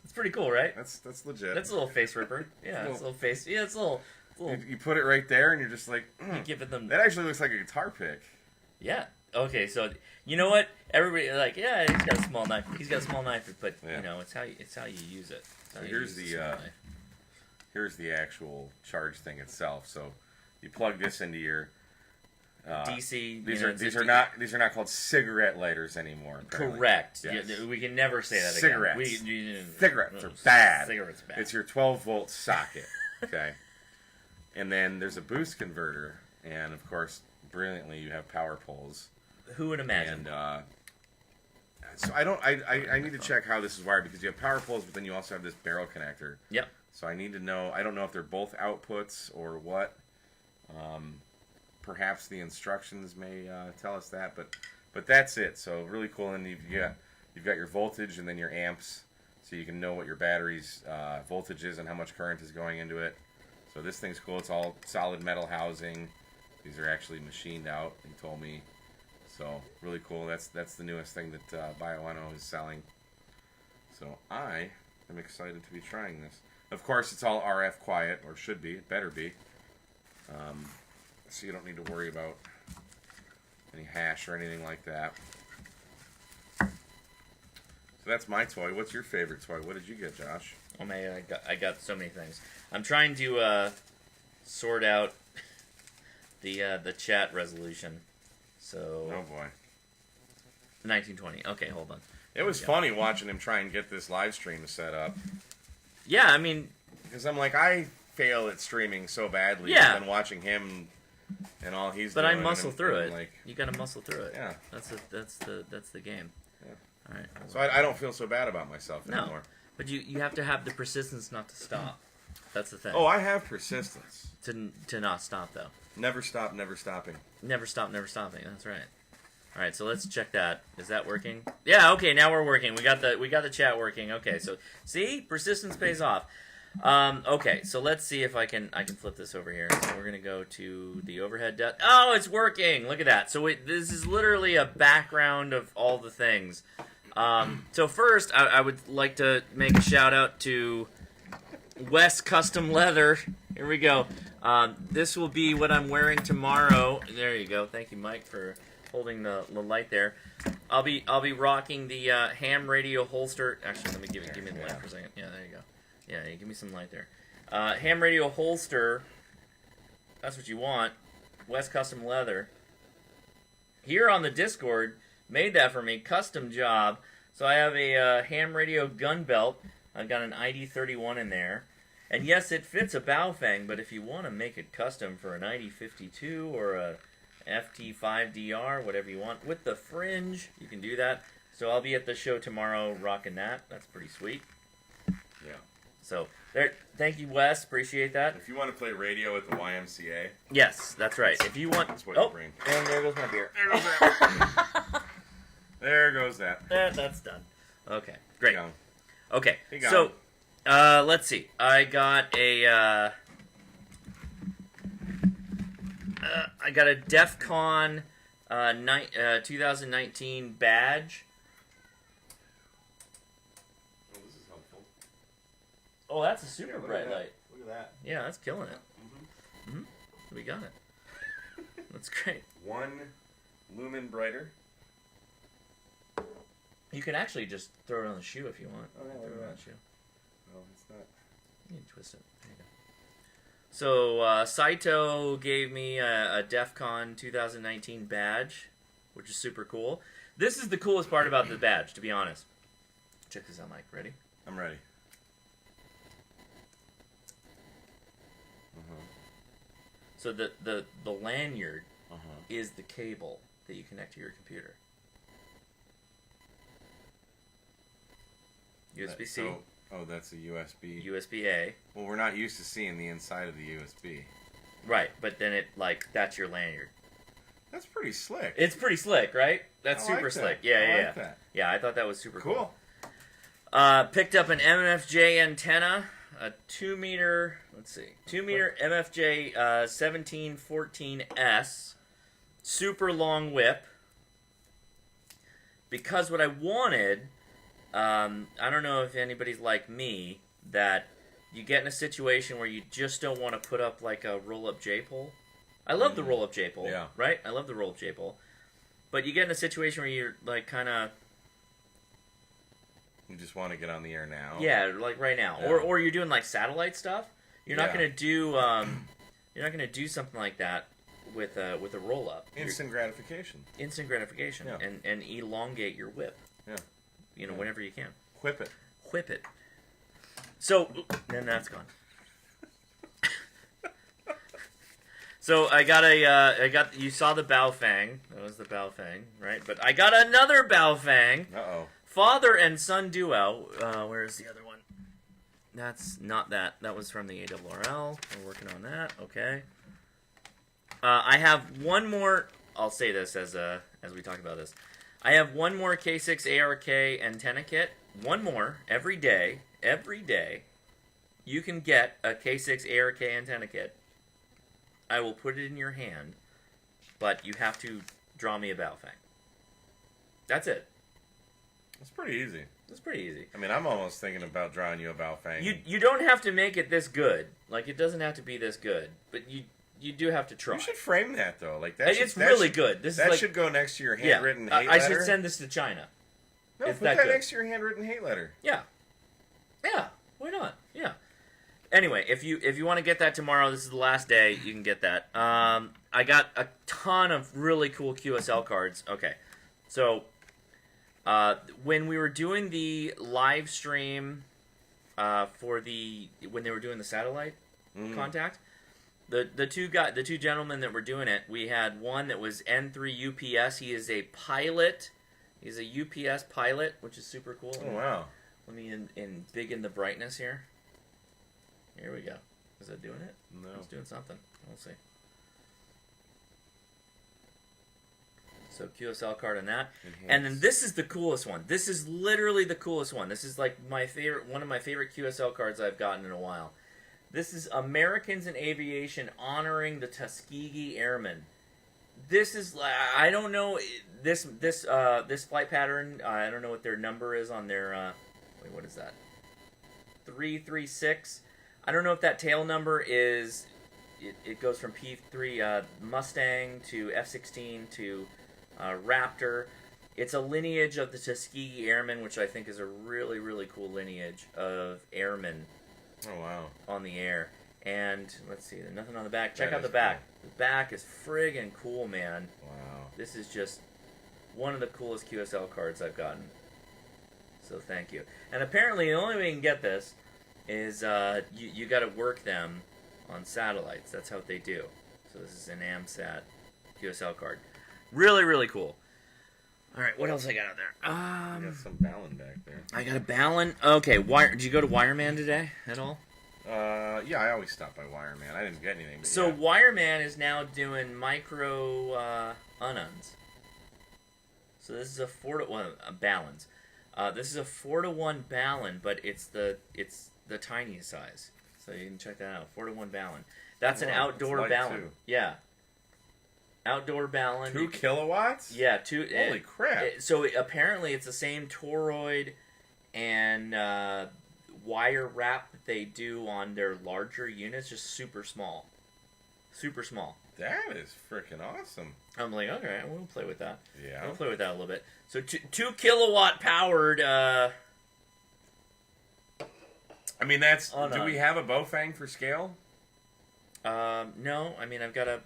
It's pretty cool, right? That's legit. That's a little face ripper. Yeah, it's a little face. Yeah, it's a little. You put it right there, and you're just like, you give it them. That actually looks like a guitar pick. Yeah. Okay, so you know what? Everybody like, yeah, he's got a small knife. He's got a small knife, but Yeah. it's how you use it. It's how So you here's use the small knife. here's the actual charge thing itself. So you plug this into your DC. These you know, are these it's are not called cigarette lighters anymore. Apparently. correct. Yes. Yeah, we can never say that Cigarettes. again. Cigarettes are bad. Cigarettes bad. It's your 12-volt socket. Okay. And then there's a boost converter, and of course, brilliantly, you have power poles. Who would imagine? And so I need to check how this is wired, because you have power poles, but then you also have this barrel connector. Yep. So I need to know. I don't know if they're both outputs or what. Perhaps the instructions may tell us that, but that's it. So really cool. And you've got your voltage and then your amps, so you can know what your battery's voltage is and how much current is going into it. So this thing's cool. It's all solid metal housing. These are actually machined out, he told me. So really cool. That's the newest thing that Bioenno is selling. So I am excited to be trying this. Of course, it's all RF quiet, or should be. It better be. So you don't need to worry about any hash or anything like that. So that's my toy. What's your favorite toy? What did you get, Josh? Oh man, I got so many things. I'm trying to sort out the chat resolution. So Oh boy. 1920. Okay, hold on. It was funny watching him try and get this live stream set up. Yeah, I mean, Because I'm like, I fail at streaming so badly. Yeah. I've been watching him and all he's but doing. I muscle and through I'm it. Like, You got to muscle through it. yeah. That's the game. Yeah. All right. hold So on. I don't feel so bad about myself No. anymore. But you have to have the persistence not to stop. That's the thing. Oh, I have persistence. To not stop though. Never stop, never stopping. Never stop, never stopping. That's right. All right, so let's check that. Is that working? Yeah. Okay, now we're working. We got the chat working. Okay, so see, persistence pays off. Okay, so let's see if I can flip this over here. So we're gonna go to the overhead desk. Oh, it's working! Look at that. So this is literally a background of all the things. So first, I would like to make a shout out to Wes Custom Leather. Here we go. This will be what I'm wearing tomorrow. There you go. Thank you, Mike, for holding the light there. I'll be rocking the ham radio holster. Actually, let me give me the light for a second. Yeah, there you go. Yeah, give me some light there. Ham radio holster. That's what you want. West Custom Leather. Here on the Discord, made that for me. Custom job. So I have a ham radio gun belt. I've got an ID31 in there. And yes, it fits a Baofeng, but if you want to make it custom for an ID52 or a FT5DR, whatever you want, with the fringe, you can do that. So I'll be at the show tomorrow rocking that. That's pretty sweet. Yeah. So there, thank you, Wes. Appreciate that. If you want to play radio at the YMCA, Yes, that's right. If you want, that's what you oh, bring. and there goes my beer. There goes that. There goes that. That's done. Okay, great. Go. Okay, Hey, go. so let's see. I got a DEF CON 2019 badge. Oh, this is helpful. Oh, that's a super Yeah, look at bright that. light. Look at that. Yeah, that's killing it. We got it. That's great. 1 lumen brighter. You can actually just throw it on the shoe if you want. Oh, yeah, Throw look it at on that. the shoe. Oh, it's not. You can twist it. There you go. So, Saito gave me a DEF CON 2019 badge, which is super cool. This is the coolest part about the badge, to be honest. Check this out, Mike. Ready? I'm ready. So the lanyard Uh-huh. is the cable that you connect to your computer. USB-C, Oh, that's a USB. USB-A. Well, we're not used to seeing the inside of the USB. Right, but then that's your lanyard. That's pretty slick. It's pretty slick, right? That's I like super that. slick. Yeah, I yeah, like yeah. that. Yeah, I thought that was super cool. Cool. Picked up an MFJ antenna, a 2 meter MFJ 1714S, super long whip. Because what I wanted, I don't know if anybody's like me, that you get in a situation where you just don't want to put up like a roll-up J-pole. I love the roll-up J-pole, Yeah. right? I love the roll-up J-pole. But you get in a situation where you're like kind of You just want to get on the air now. yeah, like right now, Yeah. or you're doing like satellite stuff. You're not gonna do something like that with a roll up. Instant gratification. Instant gratification, Yeah. and elongate your whip. Yeah. Whenever you can. Whip it. Whip it. So then that's gone. So I got you saw the Baofeng. That was the Baofeng, right? But I got another Baofeng. Uh-oh. Father and son duo. Where's the other one? That's not that. That was from the ARRL. We're working on that. Okay. I have one more. I'll say this as we talk about this. I have one more K6 ARK antenna kit. One more every day. Every day, you can get a K6 ARK antenna kit. I will put it in your hand, but you have to draw me a Baofeng. That's it. It's pretty easy. It's pretty easy. I mean, I'm almost thinking about drawing you a Baofeng. You don't have to make it this good. Like, it doesn't have to be this good, but you do have to try. You should frame that though. Like that. It's really good. This that is like, should go next to your handwritten hate I letter. should send this to China. No, It's put that that good. next to your handwritten hate letter. Yeah. Yeah. Why not? Yeah. Anyway, if you want to get that tomorrow, this is the last day you can get that. I got a ton of really cool QSL cards. Okay, so when we were doing the live stream when they were doing the satellite contact, the two gentlemen that were doing it, we had one that was N3 UPS. He is a pilot. He's a UPS pilot, which is super cool. Oh wow! Let me big in the brightness here. Here we go. Is that doing it? No. It's doing something. We'll see. So QSL card on that. And then this is the coolest one. This is literally the coolest one. This is like one of my favorite QSL cards I've gotten in a while. This is Americans in Aviation honoring the Tuskegee Airmen. This is, I don't know, this flight pattern, I don't know what their number is on their, wait, what is that? 336. I don't know if that tail number is, it goes from P3 Mustang to F-16 to Raptor. It's a lineage of the Tuskegee Airmen, which I think is a really, really cool lineage of airmen. Oh wow! On the air. And let's see, there's nothing on the back. Check That out the is back. The back is friggin' cool, man. Wow. This is just one of the coolest QSL cards I've gotten. So thank you. And apparently the only way you can get this is you got to work them on satellites. That's how they do. So this is an AMSAT QSL card. Really, really cool. All right, what else I got out there? You got some Ballon back there. I got a Ballon. Okay, did you go to Wireman today at all? Yeah, I always stop by Wireman. I didn't get anything. But So yeah. Wireman is now doing micro ununs. So this is a 4-to-1 balance. This is a 4-to-1 Ballon, but it's the tiniest size. So you can check that out. 4-to-1 Ballon. That's an Wow, outdoor it's light, Ballon. too. Yeah. Outdoor Ballon. 2 kilowatts? Yeah, 2. Holy crap! Apparently it's the same toroid and wire wrap that they do on their larger units, just super small. Super small. That is freaking awesome. I'm like, okay, we'll play with that. Yeah. We'll play with that a little bit. So 2 kilowatt powered. I mean, that's. Oh, do no. we have a Baofeng for scale? No, I mean I've got a.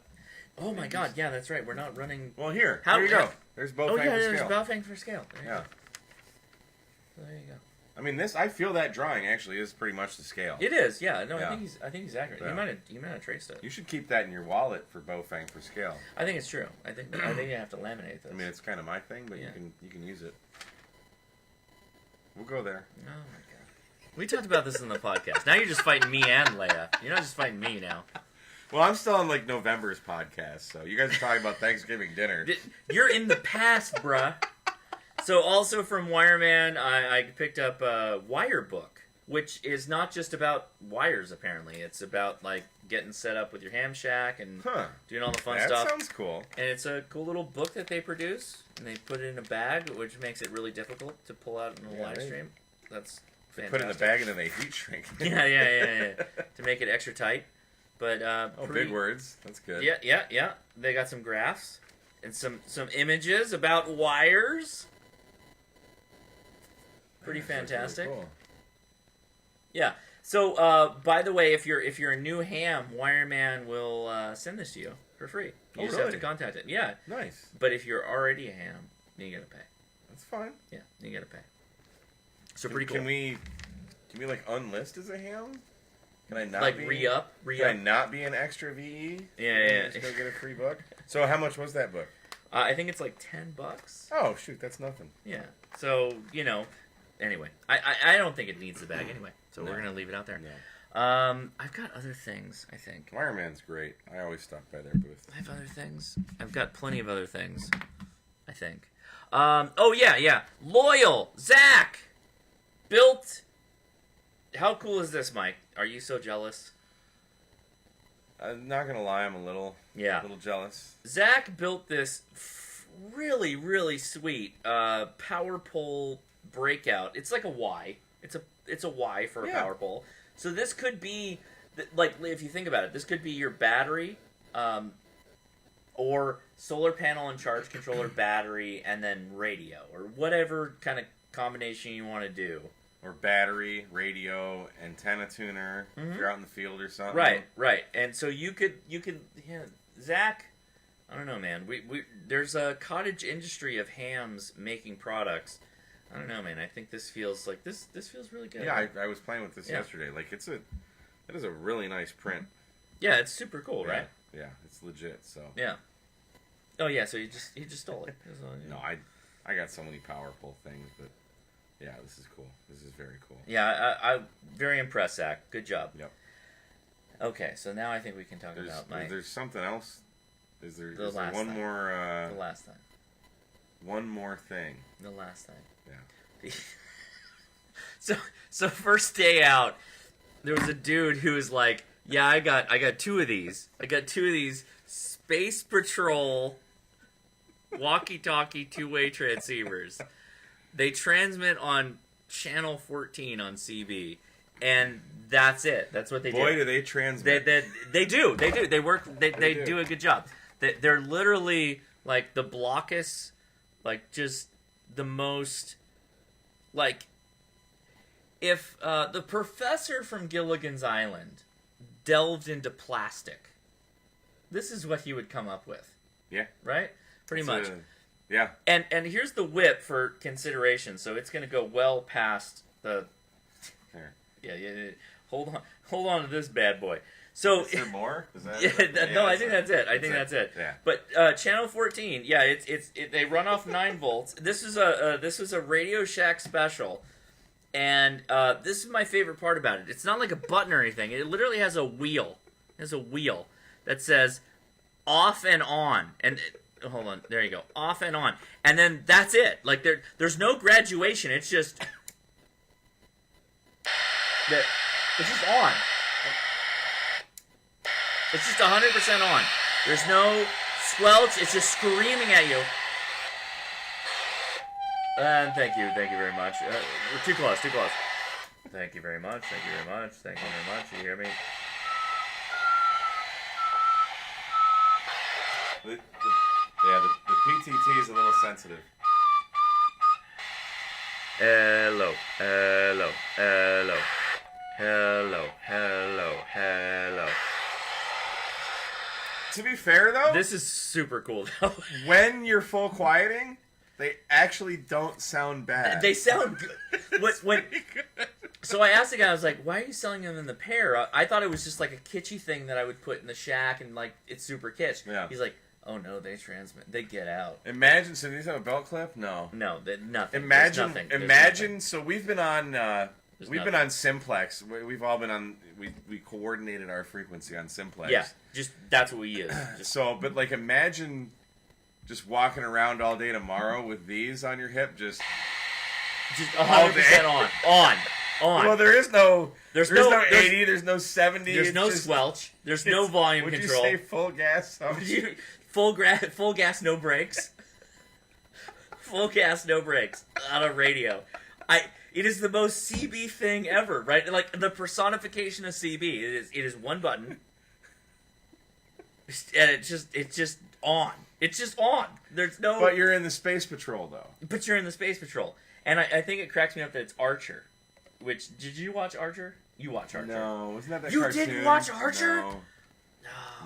Oh my God, yeah, that's right. We're not running. Well, here. How- Here you go. There's Baofeng Oh yeah, for there's scale. Baofeng for scale. There you Yeah. go. So there you go. I mean, I feel that drawing actually is pretty much the scale. It is, yeah. No, Yeah. I think he's accurate. Yeah. You might have traced it. You should keep that in your wallet for Baofeng for scale. I think it's true. I think you have to laminate this. I mean, it's kind of my thing, but Yeah. you can use it. We'll go there. Oh my God. We talked about this in the podcast. Now you're just fighting me and Leia. You're not just fighting me now. Well, I'm still on like November's podcast, so you guys are talking about Thanksgiving dinner. You're in the past, bruh. So also from Wireman, I picked up a Wire Book, which is not just about wires, apparently. It's about like getting set up with your ham shack and doing all the fun that stuff. sounds cool. And it's a cool little book that they produce, and they put it in a bag, which makes it really difficult to pull out in a live right. stream. That's fantastic. Put it in the bag and then they heat shrink. Yeah. To make it extra tight. But Oh, big words. That's good. Yeah. They got some graphs. and some images about wires. Pretty fantastic. Really cool. Yeah. So, by the way, if you're a new ham, Wireman will send this to you for free. You just have to contact it. Yeah. Nice. But if you're already a ham, then you gotta pay. That's fine. Yeah, you gotta pay. So pretty cool. Can we like unlist as a ham? Can I not like be, re-up? Can I not be an extra VE? Yeah. Just go get a free book. So how much was that book? I think it's like $10. Oh shoot, that's nothing. Yeah. So anyway, I don't think it needs the bag anyway. So we're gonna leave it out there. No. I've got other things. I think Wireman's great. I always stop by their booth. I have other things. I've got plenty of other things. I think. Oh yeah. Loyal Zach built. How cool is this, Mike? Are you so jealous? I'm not gonna lie, I'm a little jealous. Zach built this really, really sweet power pole breakout. It's like a Y. It's a Y for a power pole. So this could be like, if you think about it, this could be your battery, or solar panel and charge controller, battery, and then radio, or whatever kind of combination you want to do. Or battery, radio, antenna tuner, if you're out in the field or something. Right. And so you could, Zach, I don't know, man. We there's a cottage industry of hams making products. I don't know, man. I think this feels like this feels really good. Yeah, I was playing with this yesterday. Like it is a really nice print. Yeah, it's super cool, right? Yeah, it's legit. So yeah. Oh yeah, so he just stole it. No, I got so many power pole things, but yeah, this is cool. This is very cool. Yeah, I'm very impressed, Zach. Good job. Yep. Okay, so now I think we can talk about There's something else. Is there one thing. more? The last thing. One more thing. The last thing. Yeah. So first day out, there was a dude who was like, "Yeah, I got two of these. I got two of these Space Patrol walkie-talkie two-way transceivers. They transmit on channel 14 on CB, and that's it. That's what they do. Boy, do they transmit. They do. They work. They do a good job. They're literally like the blockest, like just the most, like, if the professor from Gilligan's Island delved into plastic, this is what he would come up with. Yeah. Right? Pretty much. Yeah. And here's the whip for consideration. So it's going to go well past the... Here. Yeah. Hold on to this bad boy. So, is there more? Is that no, I think that's it. That's it. Yeah. But channel 14, yeah, they run off 9 volts. This was a Radio Shack special, and this is my favorite part about it. It's not like a button or anything. It literally has a wheel. It has a wheel that says off and on, and hold on, there you go, off and on, and then that's it. Like there's no graduation. It's just on. It's just 100% on. There's no squelch. It's just screaming at you. And thank you very much. We're too close. Thank you very much. You hear me? The PTT is a little sensitive. Hello. To be fair, though, This is super cool, though. when you're full quieting, they actually don't sound bad. They sound good. So I asked the guy, I was like, why are you selling them in the pair? I thought it was just like a kitschy thing that I would put in the shack and like it's super kitsch. Yeah. He's like, oh no, they transmit. They get out. Imagine, so these have a belt clip? No. No, nothing. Imagine, There's nothing. so we've been on... We've been on Simplex. We've all been on. We coordinated our frequency on Simplex. Yeah, just that's what we use. But like, imagine just walking around all day tomorrow with these on your hip, just 100% on. Well, there's no 80. There's no 70. There's no squelch. There's no volume would control. Would you say full gas? Full gas, no brakes. Full gas, no brakes on a radio. It is the most CB thing ever, right? Like the personification of CB. It is one button, and it just on. It's just on. There's no. But you're in the Space Patrol, though. But you're in the Space Patrol, and I think it cracks me up that it's Archer. Which did you watch Archer? You watch Archer? No, wasn't that you cartoon? didn't watch Archer? No.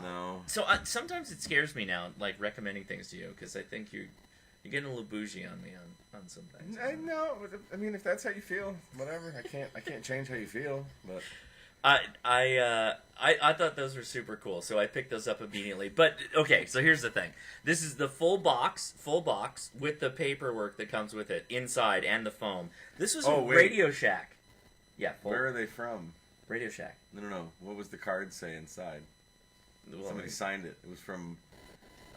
No. So sometimes it scares me now, like recommending things to you, because I think you're getting a little bougie on me on some things. No, I mean, if that's how you feel, whatever. I can't change how you feel, but. I thought those were super cool, so I picked those up immediately. But okay, so here's the thing: this is the full box with the paperwork that comes with it inside and the foam. This was Radio Shack. Yeah, where are they from? Radio Shack. No. What was the card say inside? Well, somebody signed it. It was from.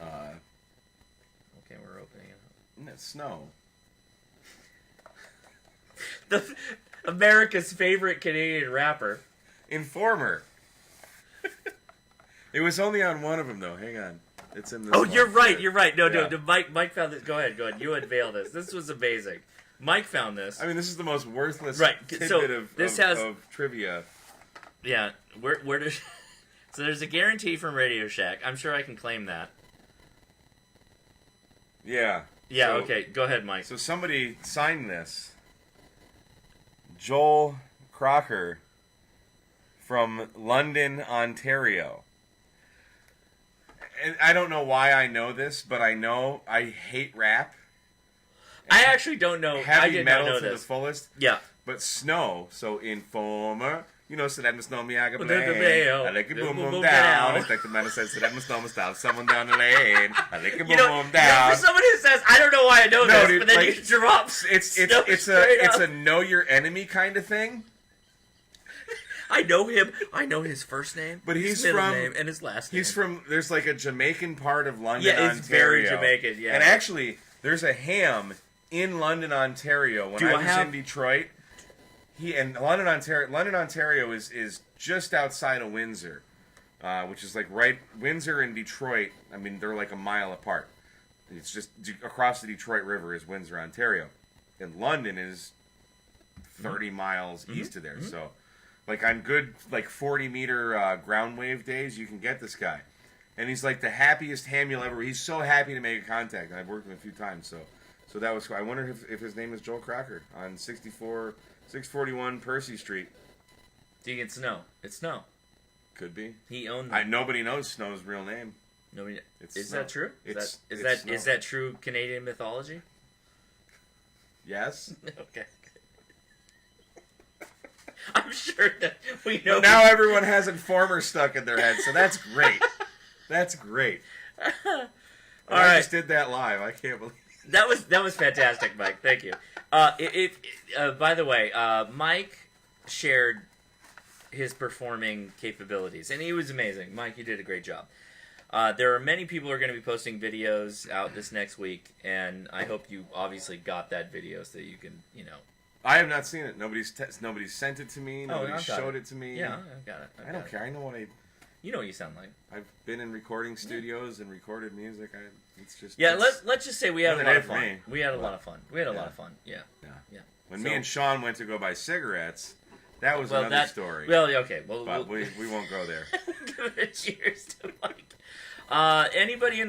Okay, we're opening it. No, Snow. America's favorite Canadian rapper. Informer. It was only on one of them, though. Hang on. It's in this Oh, one. you're right. No, Yeah. no. Mike found this. Go ahead. You unveil this. This was amazing. Mike found this. I mean, this is the most worthless tidbit So of trivia. Yeah. Where does... So there's a guarantee from Radio Shack. I'm sure I can claim that. Yeah. Yeah, So- okay. Go ahead, Mike. So somebody signed this. Joel Crocker from London, Ontario. And I don't know why I know this, but I know I hate rap. I actually don't know. I Heavy did metal not know to this. the fullest. Yeah. But Snow, so Informer, you know, so that must know me, I can The blame. mayo. I like it boom Boom, boom boom, down. down. It's like the man says, so that must know me stop someone down the lane. I like it boom You know, boom down. for somebody who says, I don't know why I know No, this, dude, but then like, you drop It's Snow a straight up. know your enemy kind of thing. I know him. I know his first name, But his he's middle from- name, and his last name. He's from, there's like a Jamaican part of London, Yeah, it's very Ontario. Jamaican, yeah. And actually, there's a ham in London, Ontario. When Do I I was have- in Detroit, London, Ontario is just outside of Windsor, which is like Windsor and Detroit. I mean, they're like a mile apart. It's just across the Detroit River is Windsor, Ontario, and London is 30 miles east of there. So, like on good 40-meter ground wave days, you can get this guy, and he's like the happiest ham you'll ever. He's so happy to make a contact. And I've worked with him a few times, so that was cool. I wonder if his name is Joel Crocker on 641 Percy Street. Do you get Snow? It's Snow. Could be. He owned. Nobody knows Snow's real name. Nobody. It's Is Snow. that true? It's Is Snow. that true Canadian mythology? Yes. Okay. I'm sure that we know. But now everyone has Informer stuck in their head, so that's great. That's great. All I right. just did that live. I can't believe. That was fantastic, Mike. Thank you. By the way, Mike shared his performing capabilities, and he was amazing. Mike, you did a great job. There are many people who are going to be posting videos out this next week, and I hope you obviously got that video so you can, I have not seen it. Nobody's sent it to me. Nobody I've got showed it to me. Yeah, I've got it. I don't care. I know what You know what you sound like. I've been in recording studios and recorded music. It's just Yeah, let's just say we had a Another lot day of for fun. me. We had a lot of fun. We had a lot of fun. Yeah. yeah. When So- me and Sean went to go buy cigarettes, that was another story. Well, okay. Well, but we won't go there. give it a cheers to Mike. Anybody in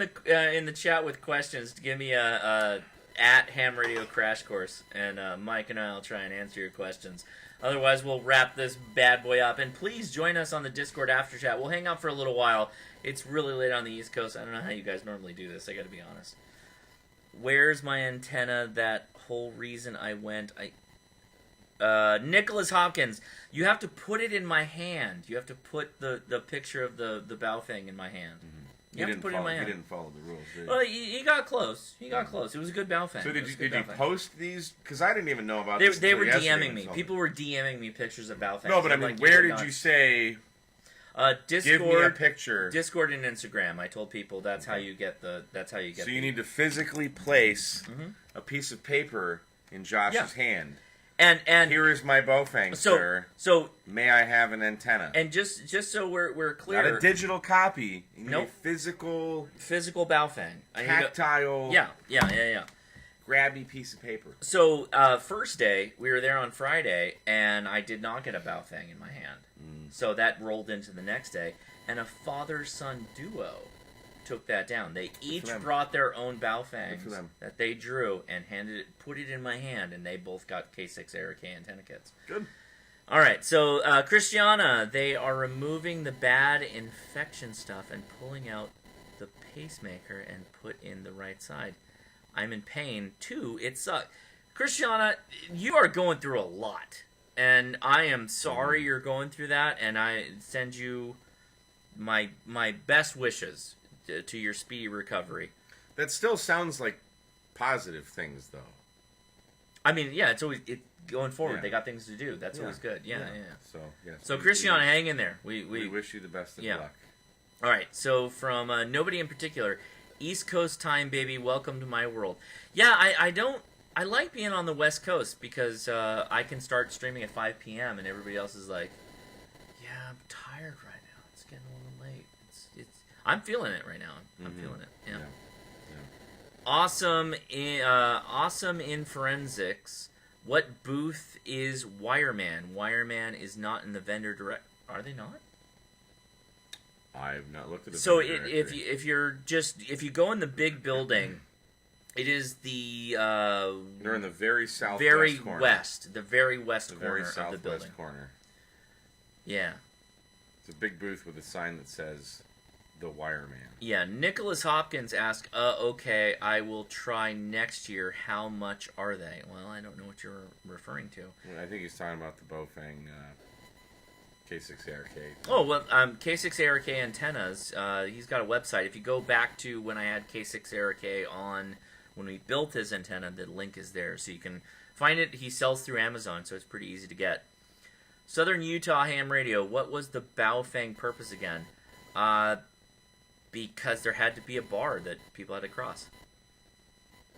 the chat with questions, give me a at Ham Radio Crash Course, and Mike and I will try and answer your questions. Otherwise, we'll wrap this bad boy up. And please join us on the Discord after chat. We'll hang out for a little while. It's really late on the East Coast. I don't know how you guys normally do this. I got to be honest. Where's my antenna? That whole reason I went. Nicholas Hopkins, you have to put it in my hand. You have to put the picture of the bow thing in my hand. Mm-hmm. You have to put it in my hand. He didn't follow the rules, did he? Well, he got close. He got close. It was a good bow thing. So It was a good did you bow thing. post these? Because I didn't even know about They this. were until yesterday DMing when me. someone- People were DMing me pictures of bow things. No, but I I'm mean, like, where did did not. you say? Discord, Give me a picture. Discord and Instagram. I told people that's how you get the. That's how you get. So you need to physically place Mhm. a piece of paper in Josh's hand. And Here is my bowfang, sir. So May I have an antenna? and just so we're clear, Not a digital copy. You need Nope. a physical, physical bow thing. I need to- tactile, Yeah. grabby piece of paper. So first day we were there on Friday, and I did not get a bow thing in my hand. So that rolled into the next day, and a father-son duo took that down. They each them. brought their own Good for Baofangs them. that they drew and put it in my hand, and they both got K6 Eric antenna kits. Good. All right, so Christiana, they are removing the bad infection stuff and pulling out the pacemaker and put in the right side. I'm in pain too. It sucks. Christiana, you are going through a lot, and I am sorry you're going through that, and I send you my best wishes to your speedy recovery. That still sounds like positive things, though. I mean, yeah, it's always going forward. Yeah. They got things to do. That's Yeah. always good. Yeah. So, yes. So, Christiana, hang in there. We wish you the best of luck. All right. So, from nobody in particular, East Coast time, baby. Welcome to my world. Yeah, I like being on the West Coast because I can start streaming at 5 p.m. and everybody else is like, yeah, I'm tired right now. It's getting a little late. I'm feeling it right now. I'm feeling it. Yeah. Awesome in forensics. What booth is Wireman? Wireman is not in the vendor direct. Are they not? I've not looked at it. So if you go in the big building, it is the they're in the very southwest very corner. west, the very west The corner very of the southwest building. corner. Yeah. It's a big booth with a sign that says the Wireman. Yeah, Nicholas Hopkins asked, okay, I will try next year. How much are they? Well, I don't know what you're referring to. I think he's talking about the Baofeng K6 ARK. Oh, well, K6 ARK antennas, he's got a website. If you go back to when I had K6 ARK on, when we built his antenna, the link is there. So you can find it. He sells through Amazon, so it's pretty easy to get. Southern Utah Ham Radio, what was the Baofeng purpose again? Because there had to be a bar that people had to cross.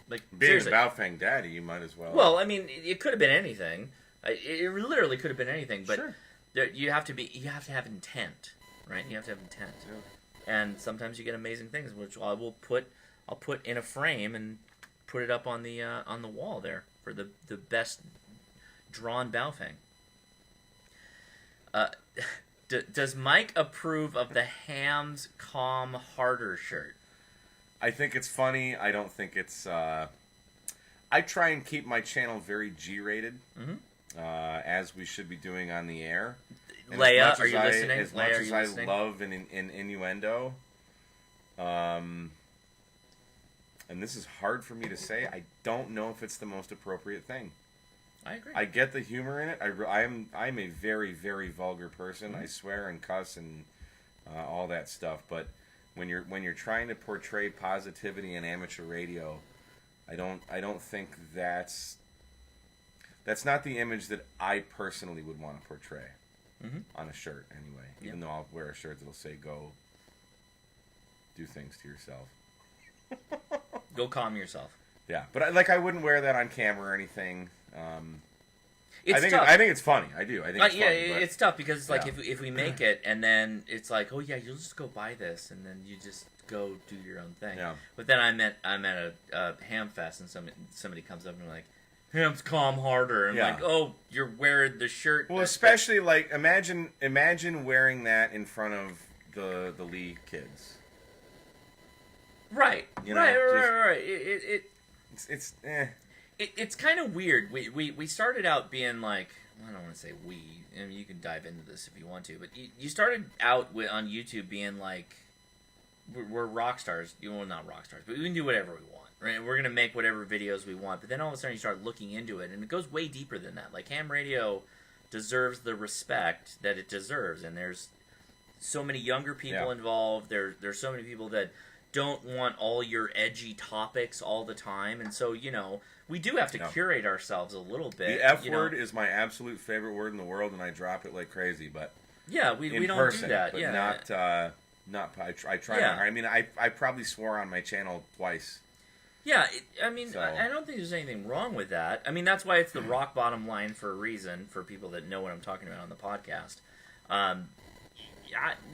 Like, Being seriously. a Baofeng daddy, you might as well. Well, I mean, it could have been anything. It literally could have been anything, but Sure. you have to have intent, right? You have to have intent. Yeah. And sometimes you get amazing things, which I'll put in a frame and put it up on the wall there for the best drawn Baofeng. Does Mike approve of the Ham's Calm Harder shirt? I think it's funny. I don't think it's. I try and keep my channel very G-rated, as we should be doing on the air. And Leia, as much are as you listening? As Leia, much are as you I listening? love an innuendo, and this is hard for me to say, I don't know if it's the most appropriate thing. I agree. I get the humor in it. I'm a very, very vulgar person. I swear and cuss and all that stuff. But when you're trying to portray positivity in amateur radio, I don't think that's not the image that I personally would want to portray on a shirt anyway. Even though I'll wear a shirt that'll say "Go do things to yourself." Go calm yourself. Yeah, but I wouldn't wear that on camera or anything. It's I think tough. I think it's funny. I do. I think it's yeah, funny. But it's tough because it's like yeah. if we make it and then it's like, oh yeah, you'll just go buy this and then you just go do your own thing. Yeah. But then I'm at a ham fest and somebody comes up and like, Ham's Calm Harder, and Yeah. like, oh, you're wearing the shirt. Well, especially like imagine wearing that in front of the Lee kids. right, You know, right. It's eh. It's kind of weird. We started out being like, I don't want to say we. I mean, you can dive into this if you want to, but you started out on YouTube being like, we're rock stars. Well, not rock stars, but we can do whatever we want. Right? We're gonna make whatever videos we want. But then all of a sudden you start looking into it, and it goes way deeper than that. Like ham radio deserves the respect that it deserves, and there's so many younger people involved. There's so many people that don't want all your edgy topics all the time, and so we do have to curate ourselves a little bit. The F word is my absolute favorite word in the world, and I drop it like crazy. But yeah, we don't person, do that. But Yeah, not. I try. Yeah. Not, I mean, I probably swore on my channel twice. yeah. I don't think there's anything wrong with that. I mean, that's why it's the rock bottom line for a reason. For people that know what I'm talking about on the podcast.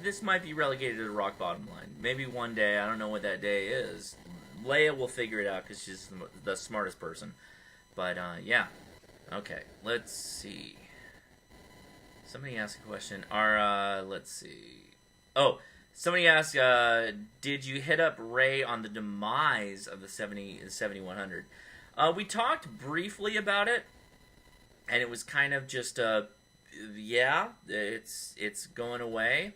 This might be relegated to the rock bottom line. Maybe one day, I don't know what that day is. Leia will figure it out because she's the smartest person. But, yeah. Okay, let's see. Somebody asked a question. Let's see. Oh, Somebody asked, did you hit up Ray on the demise of the 7100? We talked briefly about it, and it was kind of just, yeah, it's going away.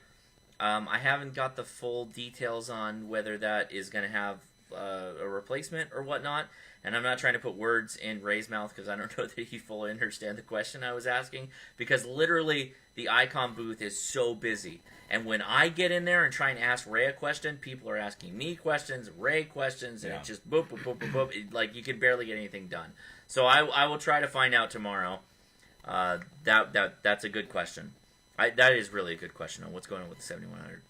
I haven't got the full details on whether that is going to have a replacement or whatnot, and I'm not trying to put words in Ray's mouth because I don't know that he fully understands the question I was asking, because literally the Icon booth is so busy, and when I get in there and try and ask Ray a question, people are asking me questions, Ray questions, and it's just boop, boop, boop, boop, boop. Like, you can barely get anything done. So I will try to find out tomorrow. That's a good question. That is really a good question on what's going on with the 7100.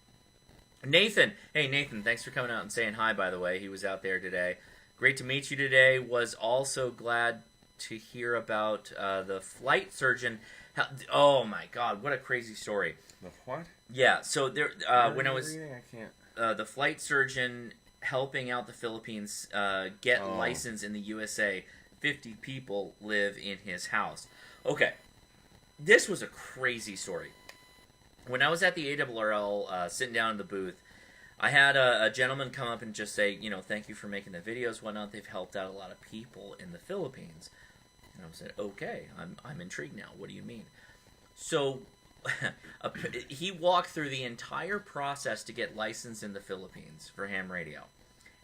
Nathan, hey Nathan, thanks for coming out and saying hi, by the way. He was out there today. Great to meet you today. Was also glad to hear about the flight surgeon. Oh my God, what a crazy story. The what? Yeah, so there when I was reading? I can't. The flight surgeon helping out the Philippines get license in the USA. 50 people live in his house. Okay, this was a crazy story. When I was at the ARRL sitting down in the booth, I had a gentleman come up and just say, thank you for making the videos, whatnot. They've helped out a lot of people in the Philippines. And I said, okay, I'm intrigued now. What do you mean? So he walked through the entire process to get licensed in the Philippines for ham radio,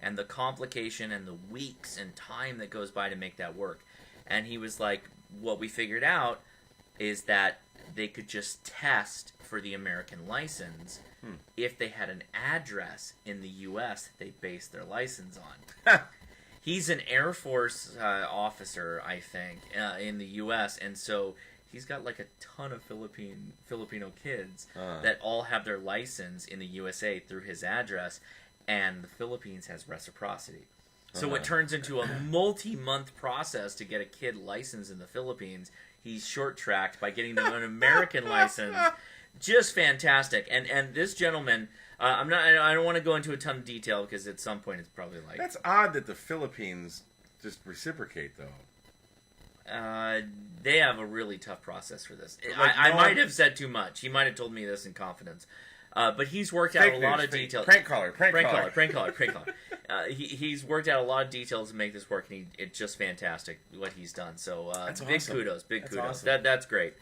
and the complication and the weeks and time that goes by to make that work. And he was like, what we figured out is that they could just test for the American license if they had an address in the U.S. that they based their license on. He's an Air Force officer, I think, in the U.S., and so he's got like a ton of Filipino kids that all have their license in the USA through his address, and the Philippines has reciprocity. So it turns into a multi-month process to get a kid licensed in the Philippines. He's short-tracked by getting them an American license. Just fantastic. And this gentleman, I don't want to go into a ton of detail because at some point it's probably like... That's odd that the Philippines just reciprocate, though. They have a really tough process for this. Like, I might have said too much. He might have told me this in confidence. But he's worked out a lot of details. Prank caller. He's worked out a lot of details to make this work, and it's just fantastic what he's done. So big kudos. Awesome. That's great.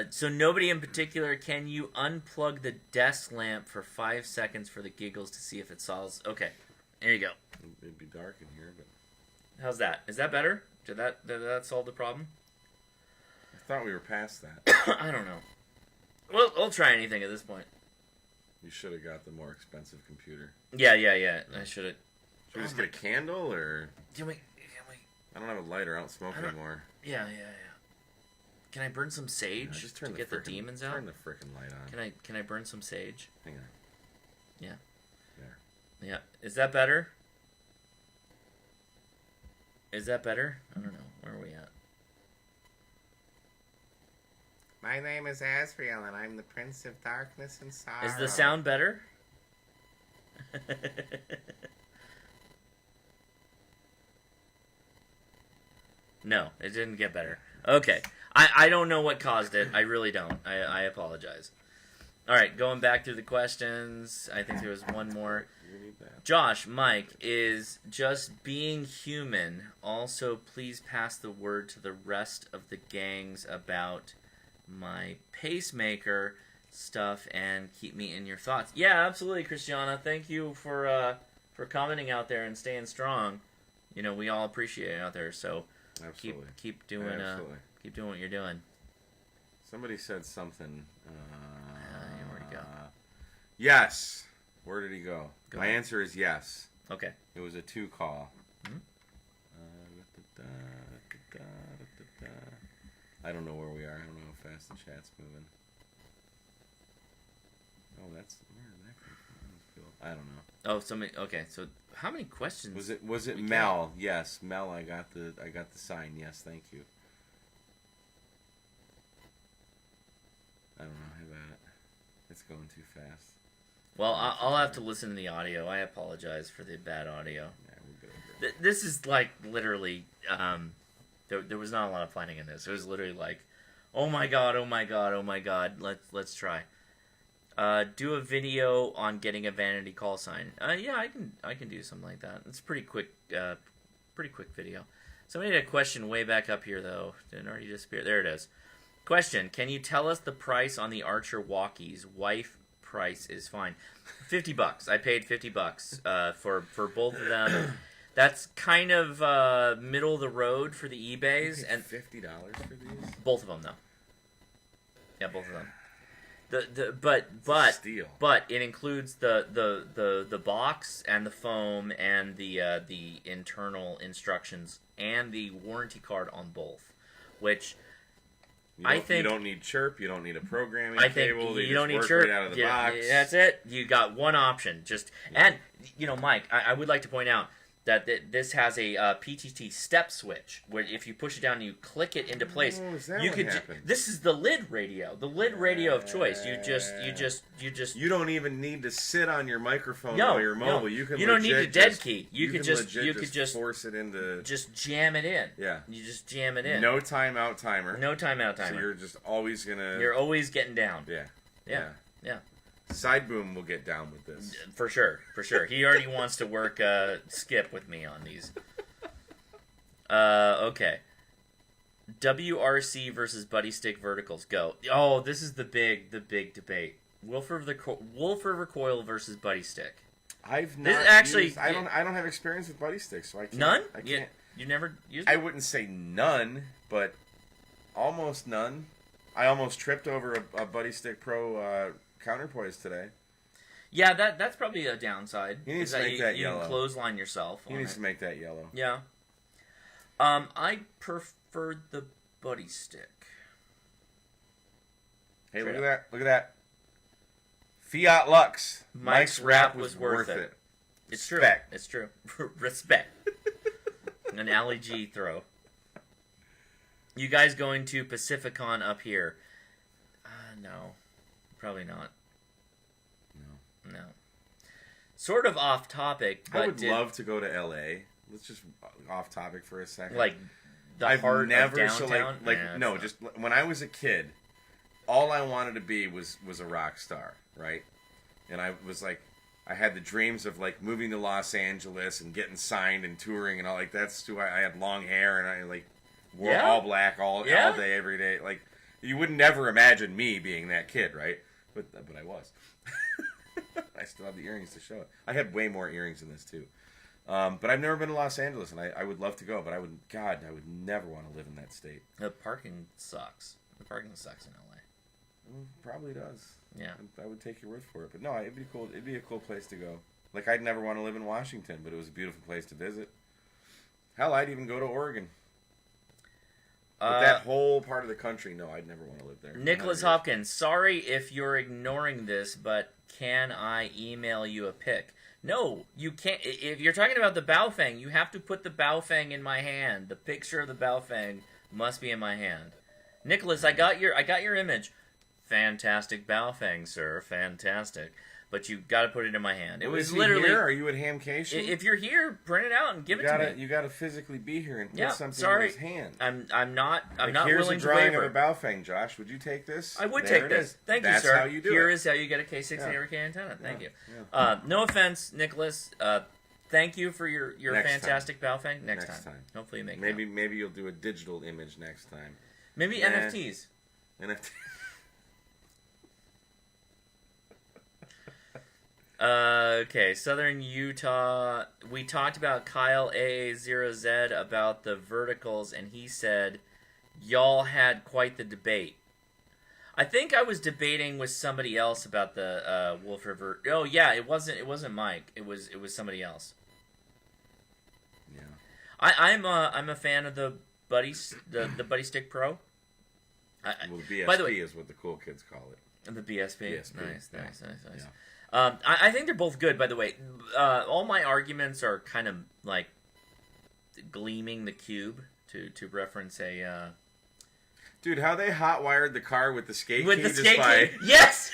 So nobody in particular, can you unplug the desk lamp for 5 seconds for the giggles to see if it solves? Okay, there you go. It'd be dark in here, but... How's that? Is that better? Did that solve the problem? I thought we were past that. I don't know. Well, I'll try anything at this point. You should have got the more expensive computer. Yeah. I should have. Should we just get a candle, or... Can we... I don't have a lighter. I don't smoke anymore. Yeah. Can I burn some sage just to get the demons out? Turn the frickin' light on. Can I burn some sage? Hang on. Yeah. There. Yeah. Is that better? I don't know. Where are we at? My name is Asriel, and I'm the Prince of Darkness and Sorrow. Is the sound better? No, it didn't get better. Okay. I don't know what caused it. I really don't. I apologize. All right, going back through the questions. I think there was one more. Josh, Mike, is just being human. Also, please pass the word to the rest of the gangs about my pacemaker stuff and keep me in your thoughts. Yeah, absolutely, Christiana. Thank you for commenting out there and staying strong. We all appreciate it out there. So Absolutely. keep doing what you're doing. Somebody said something. Where'd he go? Yes. Where did he go? Go My ahead. answer is yes. Okay. It was a 2 call. Hmm? I don't know where we are. I don't know how fast the chat's moving. Oh, that's where did that come from? I don't know. Oh, somebody. Okay, so how many questions? Was it Mel? Yes, Mel. I got the sign. Yes, thank you. I don't know. Have at it. It's going too fast. Well, I'll have to listen to the audio. I apologize for the bad audio. Yeah, we're good. This is like literally. There was not a lot of planning in this. It was literally like, oh my god. Let's try. Do a video on getting a vanity call sign. Yeah, I can do something like that. It's pretty quick video. Somebody had a question way back up here though. Didn't already disappear. There it is. Question: Can you tell us the price on the Archer walkies? Wife price is fine. $50. I paid $50 for both of them. That's kind of middle of the road for the eBays, and $50 for these. both of them though. Yeah, both of them. Steal. But it includes the box and the foam and the internal instructions and the warranty card on both, which I think you don't need chirp, you don't need a programming you cable. They don't just need work chirp. right out of the Yeah, box. that's it. You got one option. And Mike, I would like to point out that this has a PTT step switch where if you push it down and you click it into place, is that you what could. happened? This is the lid radio of choice. You just. You don't even need to sit on your microphone No, while you're mobile. no. You can. You don't need legit the dead just- key. You could just force it into. just jam it in. Yeah. You just jam it in. No timeout timer. No timeout So timer. you're just always gonna. You're always getting down. Yeah. Yeah. Side boom will get down with this. For sure. He already wants to work Skip with me on these. Okay. WRC versus Buddy Stick verticals. Go. Oh, this is the big debate. Wolf River Coil versus Buddy Stick. I've not This actually- used, I don't have experience with buddy sticks, so I can't. None? I can't. You never used I it? wouldn't say none, but almost none. I almost tripped over a Buddy Stick Pro counterpoise today. Yeah, that's probably a downside. He needs is to make that you yellow. can clothesline yourself. He on needs it. to make that yellow. Yeah. I preferred the Buddy Stick. Hey, Straight look at that! Look at that! Fiat Lux. Mike's rap was worth it. It's true. Respect. It's true. Respect. An Ali G throw. You guys going to Pacificon up here? No. Probably not. No. Sort of off topic, but I would love to go to LA. Let's just off topic for a second. like the I've heart never of so downtown. like Nah, no, it's just when I was a kid, all I wanted to be was a rock star, right? And I was like, I had the dreams of like moving to Los Angeles and getting signed and touring and all like that's who I had long hair and I like wore Yeah. all black all day every day. Like you would never imagine me being that kid, right? But I was. I still have the earrings to show it. I had way more earrings than this too. But I've never been to Los Angeles, and I would love to go, but I would never want to live in that state. The parking sucks. The parking sucks in LA. Probably does. Yeah. I would take your word for it. But no, it'd be cool. It'd be a cool place to go. Like, I'd never want to live in Washington, but it was a beautiful place to visit. Hell, I'd even go to Oregon. But that whole part of the country, no, I'd never want to live there. Nicholas Not really. Hopkins, sorry if you're ignoring this, but can I email you a pic? No, you can't. If you're talking about the Baofeng, you have to put the Baofeng in my hand. The picture of the Baofeng must be in my hand. Nicholas, I got your image. Fantastic Baofeng, sir. Fantastic. But you got to put it in my hand. It Well, was is he literally. here? Are you at Hamcation? If you're here, print it out and give it to me. You gotta physically be here and put Yeah, something sorry. in his hand. I'm not Here's willing a to drawing waver. of a Baofeng, Josh. Would you take this? I would There take it this. is. Thank That's you, sir. how you do Here it. is how you get a K60 Yeah. K antenna. Thank you. Yeah. No offense, Nicholas. Thank you for your Next fantastic Baofeng. Next Next time. time. Hopefully you make Maybe you'll do a digital image next time. Maybe Nah. NFTs. NFT. Okay, Southern Utah. We talked about Kyle A0Z about the verticals, and he said y'all had quite the debate. I think I was debating with somebody else about the Wolf River. Oh yeah, it wasn't Mike. It was somebody else. Yeah. I'm a fan of the Buddy Stick Pro. Well, the BSP by the way, is what the cool kids call it. the BSP. BSP, Nice. yeah. I think they're both good, by the way. All my arguments are kind of like gleaming the cube to reference a Dude, how they hot wired the car with the skate key with the just skate by key. Yes.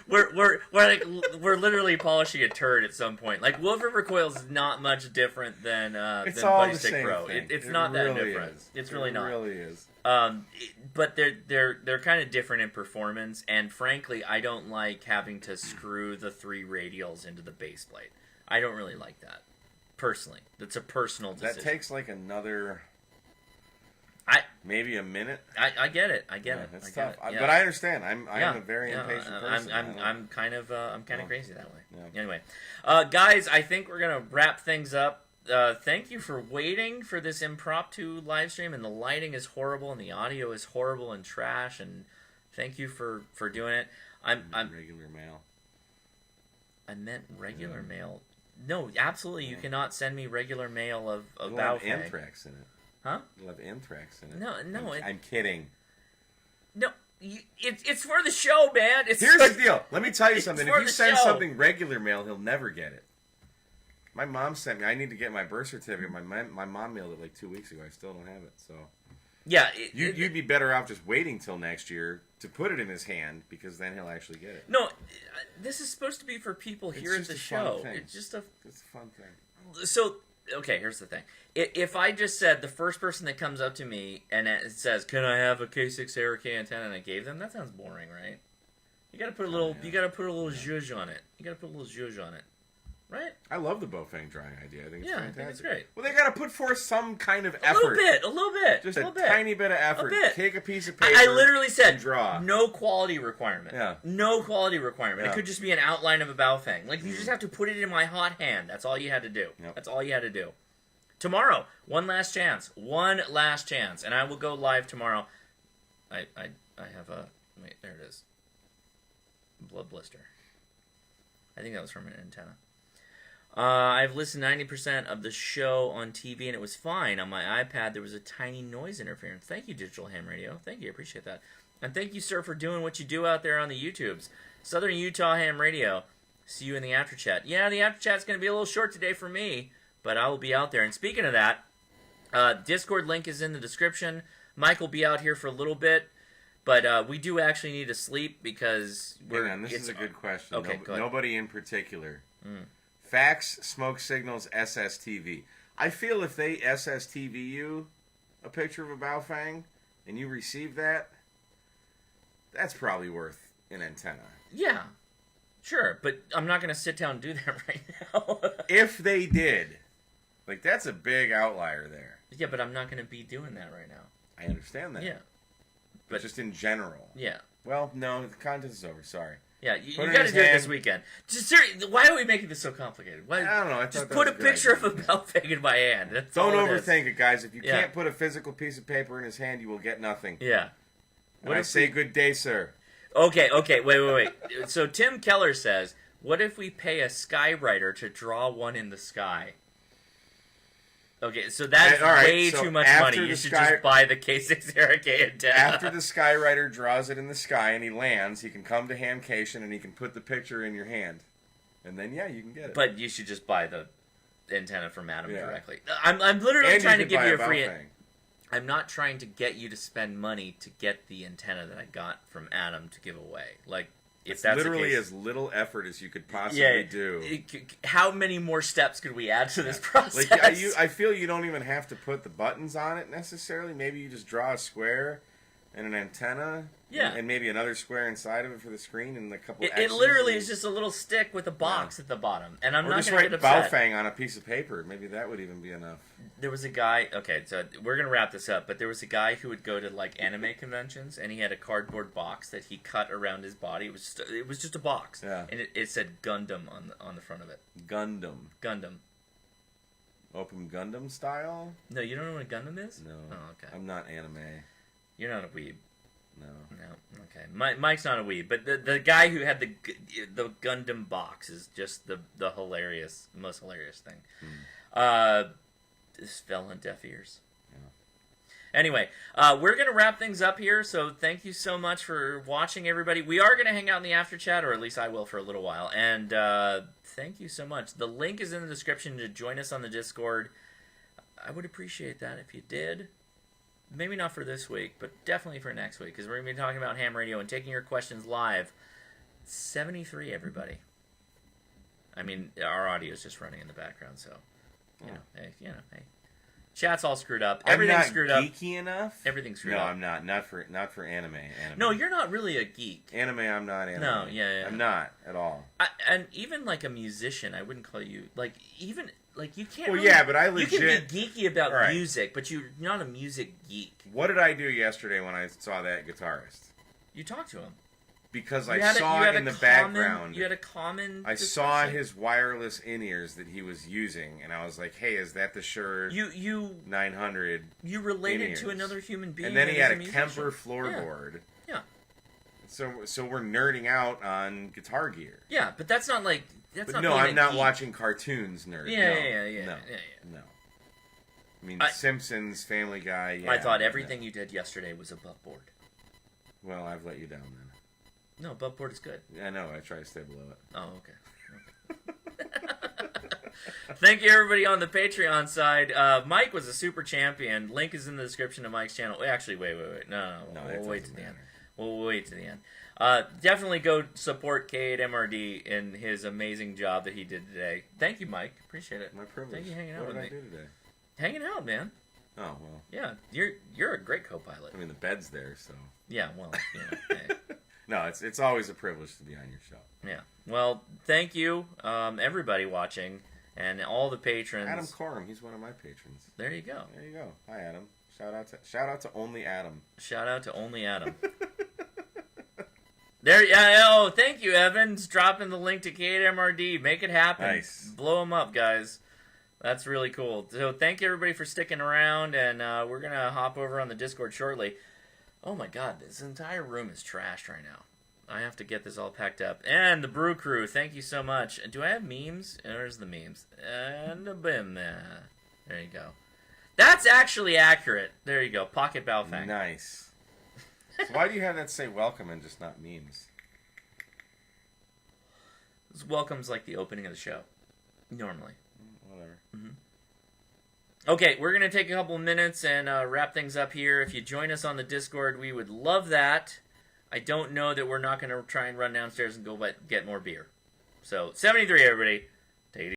we're literally polishing a turd at some point. Like Wolf River Coils is not much different than all Buddy the Stick same Pro. thing. It's It not that really different. is. It's really not. It really is. But they're kind of different in performance, and frankly, I don't like having to screw the 3 radials into the base plate. I don't really like that personally. That's a personal decision. That takes like another. Maybe a minute. I get it. I get it. It's I tough, get it. but I understand. I'm a very impatient person. I'm kind of crazy that way. Yeah. Anyway, guys, I think we're gonna wrap things up. Thank you for waiting for this impromptu live stream. And the lighting is horrible, and the audio is horrible and trash. And thank you for doing it. I'm regular mail. I meant regular mail. No, absolutely, you cannot send me regular mail of You'll have Baofeng. anthrax in it. Huh? You'll have anthrax in it. No, I'm kidding. No, it's for the show, man. Here's the deal. Let me tell you something. If for you the send show. something regular mail, he'll never get it. My mom sent me. I need to get my birth certificate. My mom mailed it like 2 weeks ago. I still don't have it. So yeah, you'd be better off just waiting till next year to put it in his hand, because then he'll actually get it. No, this is supposed to be for people here at just the a fun show. thing. It's just a fun thing. So, okay, here's the thing. If I just said the first person that comes up to me and it says, "Can I have a K6 ARK antenna?" and I gave them, that sounds boring, right? You got to put a little. Yeah. You got to put a little zhuzh on it. You got to put a little zhuzh on it, right? I love the Baofeng drying idea. I think it's fantastic. I think it's great. Well, they got to put forth some kind of A effort. little bit, Just a a little bit. tiny bit of effort. bit. Take a piece of paper. I literally said and draw. no quality requirement. Yeah. No quality requirement. Yeah. It could just be an outline of a Baofeng. Like, you just have to put it in my hot hand. That's all you had to do. Yep. That's all you had to do. Tomorrow, one last chance, and I will go live tomorrow. I have a wait. There it is. Blood blister. I think that was from an antenna. I've listened 90% of the show on TV, and it was fine. On my iPad, there was a tiny noise interference. Thank you, Digital Ham Radio. Thank you. I appreciate that. And thank you, sir, for doing what you do out there on the YouTubes. Southern Utah Ham Radio. See you in the after chat. Yeah, the after chat's going to be a little short today for me, but I will be out there. And speaking of that, Discord link is in the description. Mike will be out here for a little bit, but we do actually need to sleep because this is a good question. Okay, go ahead. Nobody in particular. Fax, smoke signals, SSTV. I feel if they SSTV you a picture of a Baofeng and you receive that, that's probably worth an antenna. Yeah, sure, but I'm not going to sit down and do that right now. If they did, like, that's a big outlier there. Yeah, but I'm not going to be doing that right now. I understand that. Yeah. But just in general. Yeah. Well, no, the contest is over. Sorry. Yeah, you Put it in got to his do it this hand. weekend. Just seriously, why are we making this so complicated? Why, I don't know. I just thought that put a was a good picture idea. of a Baofeng in my hand. That's Don't all it is. overthink it, guys. If you Yeah. can't put a physical piece of paper in his hand, you will get nothing. Yeah. What I say good day, sir. Okay, wait. So Tim Keller says, what if we pay a skywriter to draw one in the sky? Okay, so that's All right, way so too much after money. You the should sky- just buy the K6 ARK antenna. After the skywriter draws it in the sky and he lands, he can come to Hamcation and he can put the picture in your hand. And then, yeah, you can get it. But you should just buy the antenna from Adam Yeah. directly. I'm literally and trying to you give can you a buy free... Baofeng. I'm not trying to get you to spend money to get the antenna that I got from Adam to give away. Like, if It's that's literally the case, as little effort as you could possibly do. How many more steps could we add to this process? Like, I feel you don't even have to put the buttons on it necessarily. Maybe you just draw a square and an antenna. Yeah. And maybe another square inside of it for the screen and a couple It X's literally and- is just a little stick with a box at the bottom, and I'm Or not just going to write get upset. Baofeng on a piece of paper. Maybe that would even be enough. There was a guy. Okay, so we're gonna wrap this up. But there was a guy who would go to like anime conventions, and he had a cardboard box that he cut around his body. It was just a box, Yeah. and it said Gundam on the front of it. Gundam. Gundam. Open Gundam style? No, you don't know what a Gundam is? No. Oh, okay. I'm not anime. You're not a weeb. No. No. Okay. Mike's not a weeb, but the guy who had the Gundam box is just the most hilarious thing. This fell on deaf ears. Anyway, we're going to wrap things up here, so thank you so much for watching, everybody. We are going to hang out in the after chat, or at least I will for a little while, and thank you so much. The link is in the description to join us on the Discord. I would appreciate that if you did. Maybe not for this week, but definitely for next week, because we're going to be talking about ham radio and taking your questions live 73, everybody. I mean, our audio is just running in the background, so hey. Chat's all screwed up. Everything's screwed up. I'm not geeky enough. Everything's screwed no, up. I'm not. Not for anime. No, you're not really a geek. Anime, I'm not anime. No, yeah. I'm not at all. And even like a musician, I wouldn't call you like even like you can't. Well, really, yeah, but I legit. You can be geeky about Right. music, but you're not a music geek. What did I do yesterday when I saw that guitarist? You talk to him. Because You I had saw it in the background. You had a common. I saw discussion. his wireless in-ears that he was using, and I was like, "Hey, is that the Shure You 900?" you related in-ears. to another human being, And then he that had is a musician. Kemper floorboard. Yeah. So we're nerding out on guitar gear. Yeah, but that's not like that's But not. no, being I'm a not geek. watching cartoons, nerd. Yeah, no, yeah. No. I mean, I- Simpsons, Family Guy. Yeah, I thought no. everything you did yesterday was above board. Well, I've let you down then. No, above board is good. Yeah, I know. I try to stay below it. Oh, okay. Thank you, everybody on the Patreon side. Mike was a super champion. Link is in the description of Mike's channel. Actually, wait. No, it we'll wait doesn't to the end. matter. We'll wait to the end. Definitely go support K8MRD in his amazing job that he did today. Thank you, Mike. Appreciate it. My privilege. Thank you hanging out what with did me. I do today? Hanging out, man. Oh well. Yeah, you're a great co-pilot. I mean, the bed's there, so. Yeah, well, hey. No, it's always a privilege to be on your show. Yeah. Well, thank you, everybody watching, and all the patrons. Adam Corum, he's one of my patrons. There you go. There you go. Hi, Adam. Shout out to only Adam. Shout out to only Adam. There, yeah. Oh, thank you, Evans. Dropping the link to K8MRD. Make it happen. Nice. Blow them up, guys. That's really cool. So thank you, everybody, for sticking around, and we're gonna hop over on the Discord shortly. Oh my God, this entire room is trashed right now. I have to get this all packed up. And the Brew Crew, thank you so much. Do I have memes? There's the memes. And a bim. There you go. That's actually accurate. There you go. Pocket Baofeng. Nice. So why do you have that say welcome and just not memes? This welcome's like the opening of the show. Normally. Whatever. Okay, we're going to take a couple of minutes and wrap things up here. If you join us on the Discord, we would love that. I don't know that we're not going to try and run downstairs and go get more beer. So, 73, everybody.